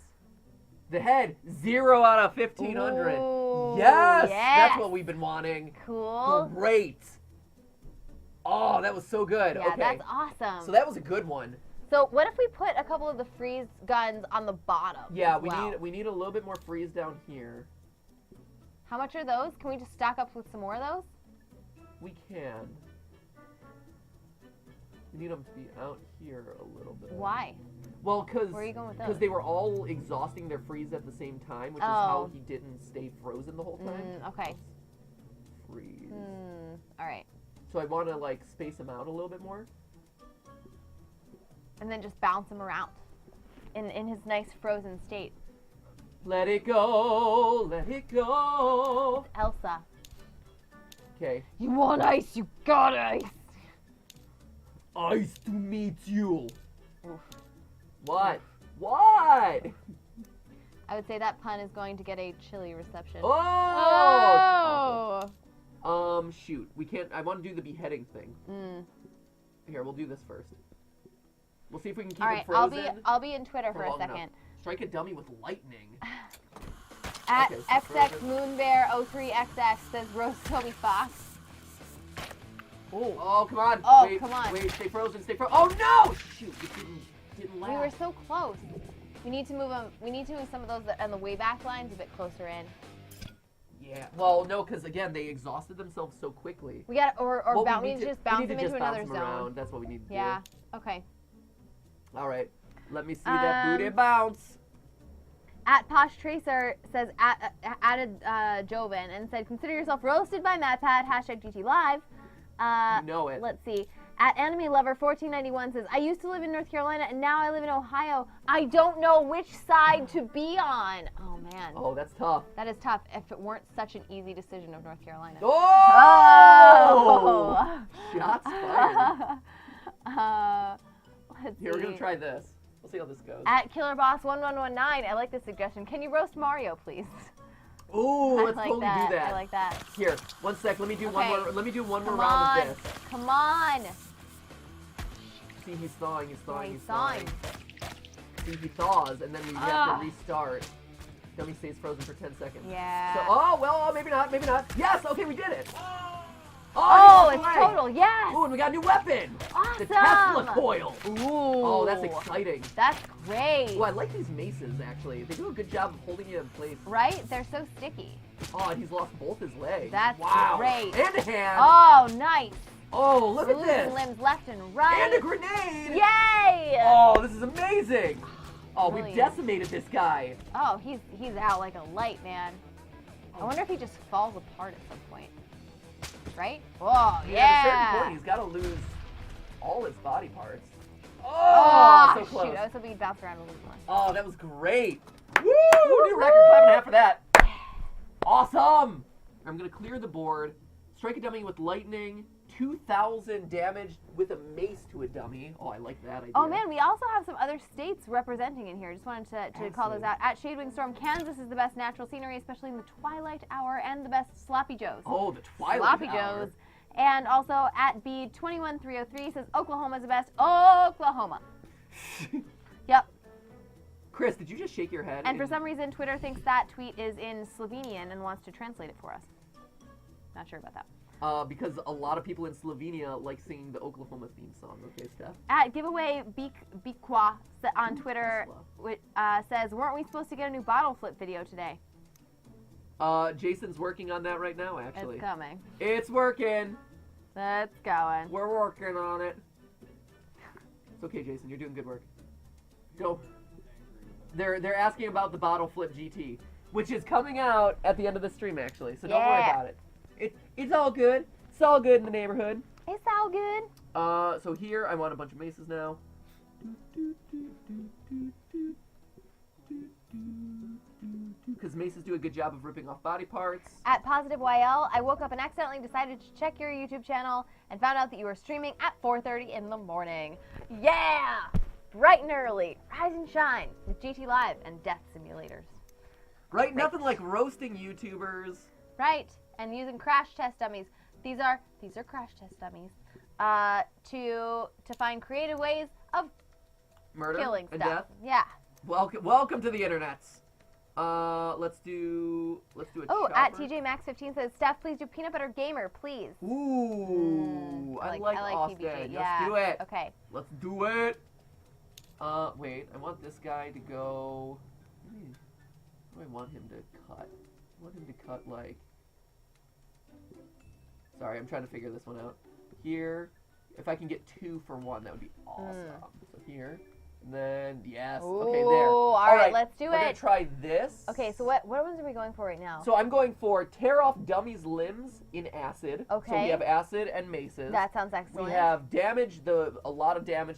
The head, 0 out of 1,500. Ooh, Yes! yes. That's what we've been wanting. Cool. Great. Oh, that was so good. Yeah, okay. that's awesome. So that was a good one. So what if we put a couple of the freeze guns on the bottom? Yeah, as well? we need a little bit more freeze down here. How much are those? Can we just stack up with some more of those? We can. We need them to be out here a little bit. Why? Well, because Where are you going with those? they were all exhausting their freeze at the same time, which is how he didn't stay frozen the whole time. Okay. Freeze. All right. So I want to like space them out a little bit more. And then just bounce him around in his nice frozen state. Let it go, let it go. Elsa. Okay. You want ice, you got ice. Nice to meet you. Oof. What? What? I would say that pun is going to get a chilly reception. Oh! Oh! Shoot. We can't. I want to do the beheading thing. Here, we'll do this first. We'll see if we can keep All it right, frozen. I'll be in Twitter for a long second. enough. Strike a dummy with lightning. At Okay, so XX frozen. Moonbear03XX says roast Toby Fox. Oh, come on. Oh, wait, come on. Wait, stay frozen, stay frozen. Oh, no! Shoot, it didn't last. We were so close. We need to move them. We need to move some of those on the way back lines a bit closer in. Yeah, well, no, because again, they exhausted themselves so quickly. We got or What bounce. we We need need to just we bounce need them to into just bounce another them zone. around. That's what we need to Yeah. Okay. do. All right, let me see that booty bounce. At Posh Tracer says added Joven and said consider yourself roasted by MatPat #GTLive. You know it. Let's see. At Anime Lover 1491 says I used to live in North Carolina and now I live in Ohio. I don't know which side to be on. Oh man. Oh, that's tough. That is tough. If it weren't such an easy decision of North Carolina. Oh! Shots fired. Let's Here, we're see. gonna try this. We'll see how this goes. At KillerBoss1119, I like this suggestion. Can you roast Mario, please? Ooh, I let's like totally that. do that. I like that. Here, 1 sec. Let me do one Okay. more. Let me do one more Come round on. of this. Come on. See, he's thawing. He's thawing. He's He's thawing. See, he thaws, and then we have to restart. Dummy stays frozen for 10 seconds. Yeah. So, oh well, maybe not. Maybe not. Yes. Okay, we did it. Oh, he it's lost the leg. total. Yes. Ooh, and we got a new weapon. Awesome. The Tesla coil. Ooh. Oh, that's exciting. That's great. Oh, I like these maces, actually. They do a good job of holding you in place. Right? They're so sticky. Oh, and he's lost both his legs. That's wow. great. And a hand. Oh, nice. Oh, look at Losing this. limbs left and right. And a grenade. Yay! Oh, this is amazing. Oh, we've Brilliant. decimated this guy. Oh, he's out like a light, man. I wonder if he just falls apart at some point. Right? Oh, At a yeah. certain point, he's got to lose all his body parts. Oh, so close. shoot. I was hoping he'd bounce around a little more. Oh, that was great. Woo! New record, clap and a half for that. Awesome. I'm going to clear the board. Strike a dummy with lightning. 2,000 damage with a mace to a dummy. Oh, I like that idea. Oh man, we also have some other states representing in here. Just wanted to call those out. At Shadewing Storm, Kansas is the best natural scenery, especially in the twilight hour, and the best sloppy joes. Oh, the twilight sloppy hour. joes. And also at B21303 says Oklahoma is the best. Oklahoma. Yep. Chris, did you just shake your head? And for some reason, Twitter thinks that tweet is in Slovenian and wants to translate it for us. Not sure about that. Because a lot of people in Slovenia like singing the Oklahoma theme song. Okay, Steph? At giveaway Bikwa on Twitter says, weren't we supposed to get a new bottle flip video today? Jason's working on that right now, actually. It's coming. It's working. It's going. We're working on it. It's okay, Jason. You're doing good work. Go. They're asking about the bottle flip GT, which is coming out at the end of the stream, actually. So don't worry about it. It's all good. It's all good in the neighborhood. It's all good. So here I want a bunch of maces now. Because maces do a good job of ripping off body parts. At PositiveYL, I woke up and accidentally decided to check your YouTube channel and found out that you were streaming at 4:30 in the morning. Yeah! Bright and early. Rise and shine with GTLive and death simulators. Right? Nothing like roasting YouTubers. Right. And using crash test dummies. These are crash test dummies. To find creative ways of Murder killing and stuff. death. Yeah. Welcome to the internets. Let's do a Oh, chopper. at TJ Max 15 says, Steph, please do Peanut Butter Gamer, please. Ooh, I like Austin. PBG. Let's do it. Okay. Let's do it. Wait, I want this guy to go. What do I want him to cut? I want him to cut like. Sorry, I'm trying to figure this one out. Here, if I can get 2 for 1, that would be awesome. So here, and then yes. Okay, there. All right, let's do We're gonna it. try this. Okay, so what ones are we going for right now? So I'm going for tear off dummies' limbs in acid. Okay. So we have acid and maces. That sounds excellent. We have damage, a lot of damage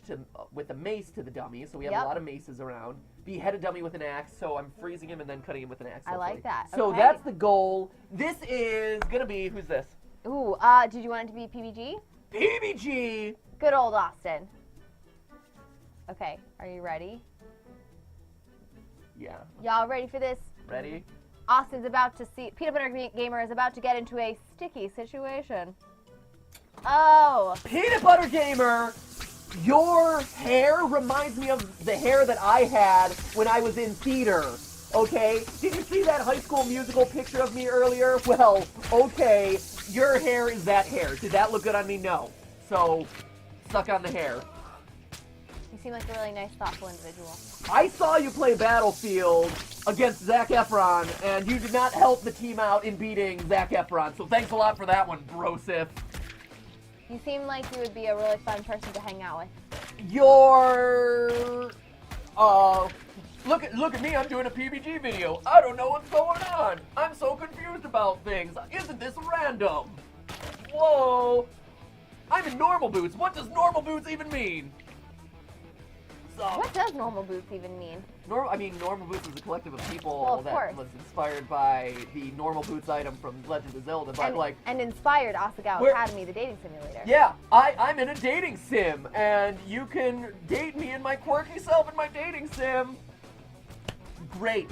with the mace to the dummy. So we have a lot of maces around. Behead a dummy with an axe. So I'm freezing him and then cutting him with an axe. I like that. So Okay. that's the goal. This is gonna be who's this? Ooh, did you want it to be PBG? PBG. Good old Austin. Okay, are you ready? Yeah. Y'all ready for this? Ready? Austin's about to see. Peanut Butter Gamer is about to get into a sticky situation. Oh. Peanut Butter Gamer, your hair reminds me of the hair that I had when I was in theater. Okay? Did you see that High School Musical picture of me earlier? Well, okay, your hair is that hair. Did that look good on me? No. So, suck on the hair. You seem like a really nice, thoughtful individual. I saw you play Battlefield against Zack Efron, and you did not help the team out in beating Zack Efron. So thanks a lot for that one, Brosif. You seem like you would be a really fun person to hang out with. You're... Look at me, I'm doing a PBG video. I don't know what's going on. I'm so confused about things. Isn't this random? Whoa. I'm in normal boots. What does normal boots even mean? So, What does normal boots even mean? Normal Boots is a collective of people that course. was inspired by the Normal Boots item from Legend of Zelda, but and inspired Asagao Academy, the dating simulator. Yeah, I'm in a dating sim, and you can date me in my quirky self in my dating sim. Great.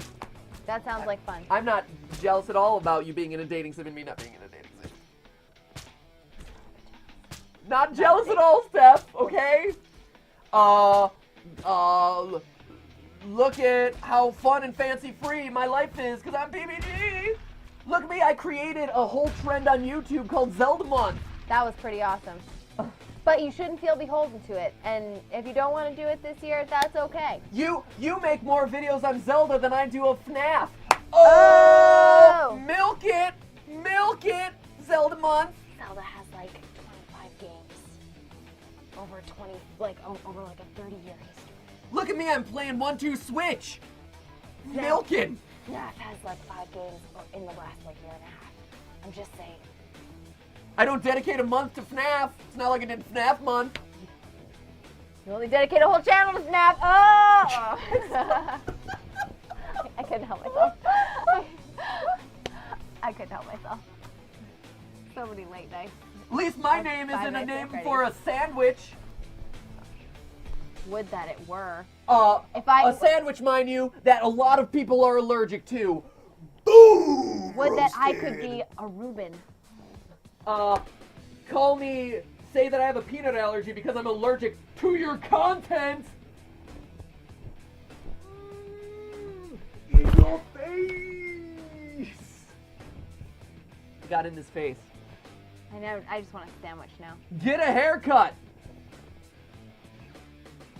That sounds like fun. I'm not jealous at all about you being in a dating sim and me not being in a dating sim. Not jealous at all, Steph, okay? Look at how fun and fancy-free my life is, because I'm PBG. Look at me, I created a whole trend on YouTube called Zelda Month. That was pretty awesome. But you shouldn't feel beholden to it. And if you don't want to do it this year, that's okay. You make more videos on Zelda than I do of FNAF. Oh! Milk it! Milk it! Zelda Month. Zelda has like 25 games. Over like a 30-year history. Look at me, I'm playing 1-2 Switch. Milking. FNAF has like 5 games in the last like year and a half. I'm just saying. I don't dedicate a month to FNAF. It's not like I did FNAF month. You only dedicate a whole channel to FNAF. Oh! I couldn't help myself. I couldn't help myself. so many late nights. At least my That's name five isn't a nights name already. for a sandwich. Would that it were. A sandwich, mind you, that a lot of people are allergic to. Boom! Would that I could be a Reuben. Call me, say that I have a peanut allergy because I'm allergic to your content. In your face. Got in his face. I just want a sandwich now. Get a haircut.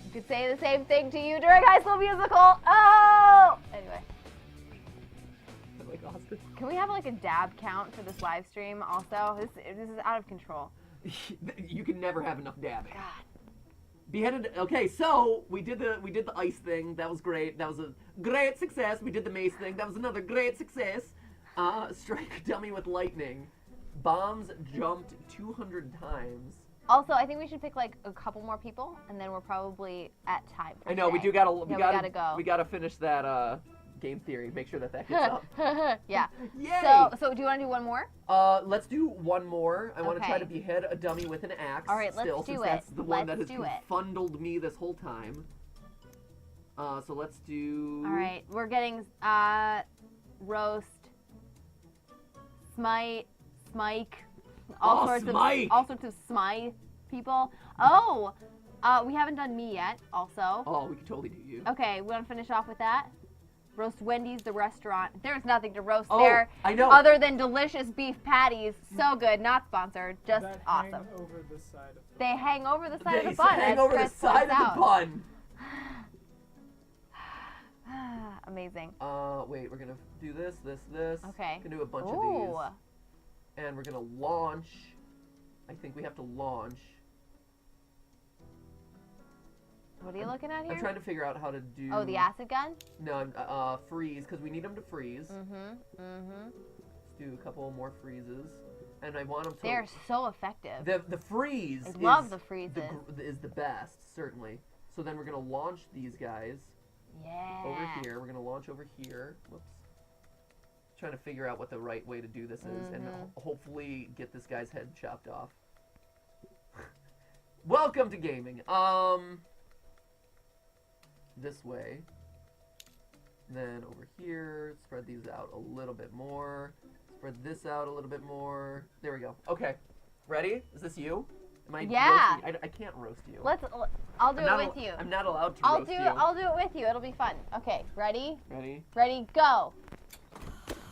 You could say the same thing to you during High School Musical. Oh! Anyway. Like Austin. Can we have like a dab count for this live stream also? This is out of control. You can never have enough dabbing. God. Beheaded. Okay, so we did the ice thing. That was great. That was a great success. We did the mace thing. That was another great success. Strike a dummy with lightning. Bombs jumped 200 times. Also, I think we should pick like a couple more people, and then we're probably at time. For I know we today. do gotta. We gotta go. We gotta finish that game theory. Make sure that gets up. Yeah. Yay! So do you want to do one more? Let's do one more. I want to try Okay. to behead a dummy with an axe. All right, let's still, do since it. That's the one Let's that has do it. confundled me this whole time. So let's do. All right, we're getting roast, smite, smike, all sorts of smite people. Oh, we haven't done me yet. Also. Oh, we can totally do you. Okay, we want to finish off with that. Roast Wendy's, the restaurant. There's nothing to roast Oh, there. I know. Other than delicious beef patties. So good, not sponsored, just that awesome. hang over the side of the They hang over the side They of the bun. hang as over Chris the side points of the bun. out. Amazing. Wait, we're gonna do this. Okay. Gonna do a bunch of Ooh. these, and we're gonna launch. I think we have to launch. What are you looking at here? I'm trying to figure out how to do. Oh, the acid gun? No, freeze, because we need them to freeze. Mm-hmm. Let's do a couple more freezes, and I want them to. They're so effective. The freeze. I love the freezes. Is the best, certainly. So then we're gonna launch these guys Yeah. over here. We're gonna launch over here. Whoops. Trying to figure out what the right way to do this is, and hopefully get this guy's head chopped off. Welcome to gaming. This way. Then over here, spread these out a little bit more. Spread this out a little bit more. There we go. Okay. Ready? Is this you? Am I Yeah. roasting? I can't roast you. I'll do it with you. I'm not allowed to I'll roast do you. I'll do it with you. It'll be fun. Okay, ready? Ready? Ready, go.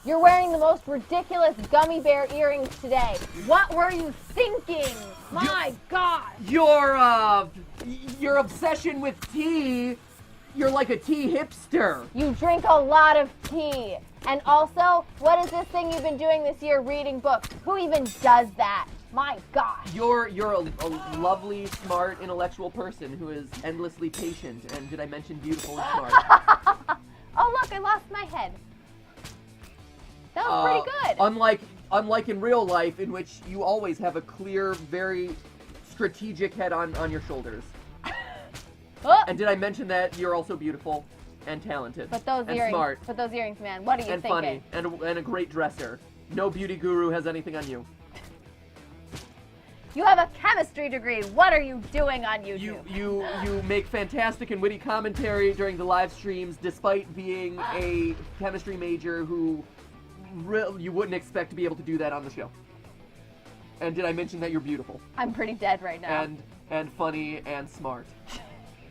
You're wearing the most ridiculous gummy bear earrings today. What were you thinking? My God. Your obsession with tea. You're like a tea hipster. You drink a lot of tea. And also, what is this thing you've been doing this year, reading books? Who even does that? My God. You're a lovely, smart, intellectual person who is endlessly patient. And did I mention beautiful and smart? Oh, look, I lost my head. That was pretty good. Unlike in real life, in which you always have a clear, very strategic head on your shoulders. Oh, And did I mention that you're also beautiful and talented but those and earrings, smart but those earrings, man. What are you and thinking? funny and a great dresser? No beauty guru has anything on you. You have a chemistry degree. What are you doing on YouTube? You make fantastic and witty commentary during the live streams, despite being a chemistry major who you wouldn't expect to be able to do that on the show. And did I mention that you're beautiful I'm pretty dead right now. and funny and smart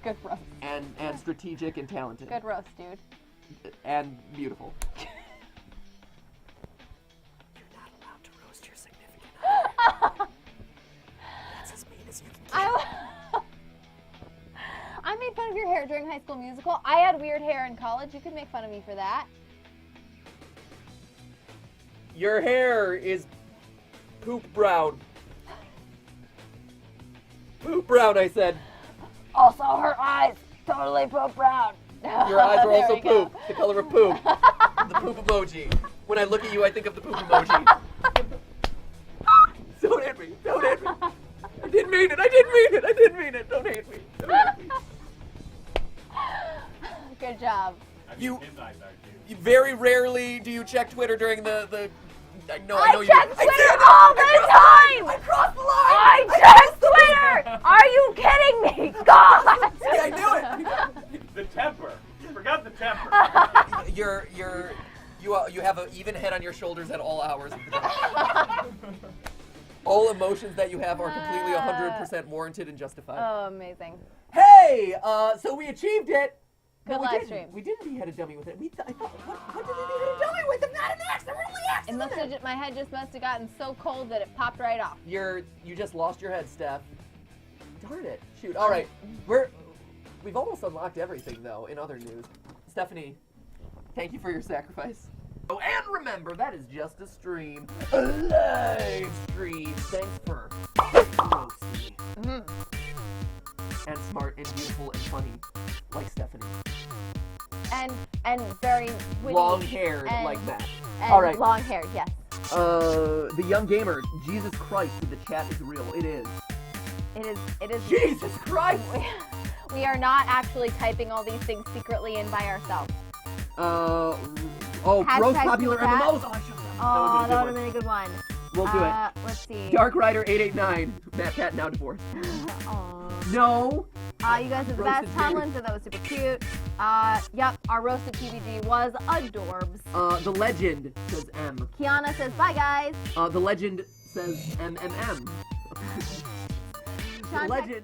Good roast. and strategic and talented Good roast, dude. and beautiful? I made fun of your hair during High School Musical. I had weird hair in college. You could make fun of me for that. Your hair is poop brown. Poop brown, I said. Also, her eyes, totally poop brown. Your eyes are There also we go. poop. The color of poop. The poop emoji. When I look at you, I think of the poop emoji. Don't hit me. Don't hit me. I didn't mean it. I didn't mean it. I didn't mean it. Don't hate me. Don't hate me. Good job. I mean, You- his eyes are too. Very rarely do you check Twitter during the know I you. check Twitter all the time! I crossed the line! I check Twitter! Are you kidding me? God! See, I knew it! The temper. You forgot the temper. You have an even head on your shoulders at all hours of the day. All emotions that you have are completely 100% warranted and justified. Oh, amazing. Hey! So we achieved it! Good No, we live didn't. stream. We didn't behead a dummy with it. I thought, what did we behead a dummy with if not an axe? There were only axes It in must there. have, my head just must have gotten so cold that it popped right off. You just lost your head, Steph. Darn it. Shoot. All right. We've almost unlocked everything, though, in other news. Stephanie, thank you for your sacrifice. Oh, and remember, that is just a stream. A live stream. Thanks for roasting me. And smart and beautiful and funny, like Stephanie. And very witty. Long-haired, and- like Matt. And All right. long hair, yes. The young gamer, Jesus Christ, the chat is real. It is. It is. Jesus Christ! We are not actually typing all these things secretly in by ourselves. Most popular chat. MMOs. Oh, I should have. Oh, that would That have would been a good one. We'll do it. Let's see. Dark Rider 889. Matt Pat now divorced. Aw. No. You guys are the Roasted best. Tomlin said that was super cute. Yep, our roasted PBG was adorbs. The legend says M. Kiana says bye, guys. The legend says MMM. The Sean legend.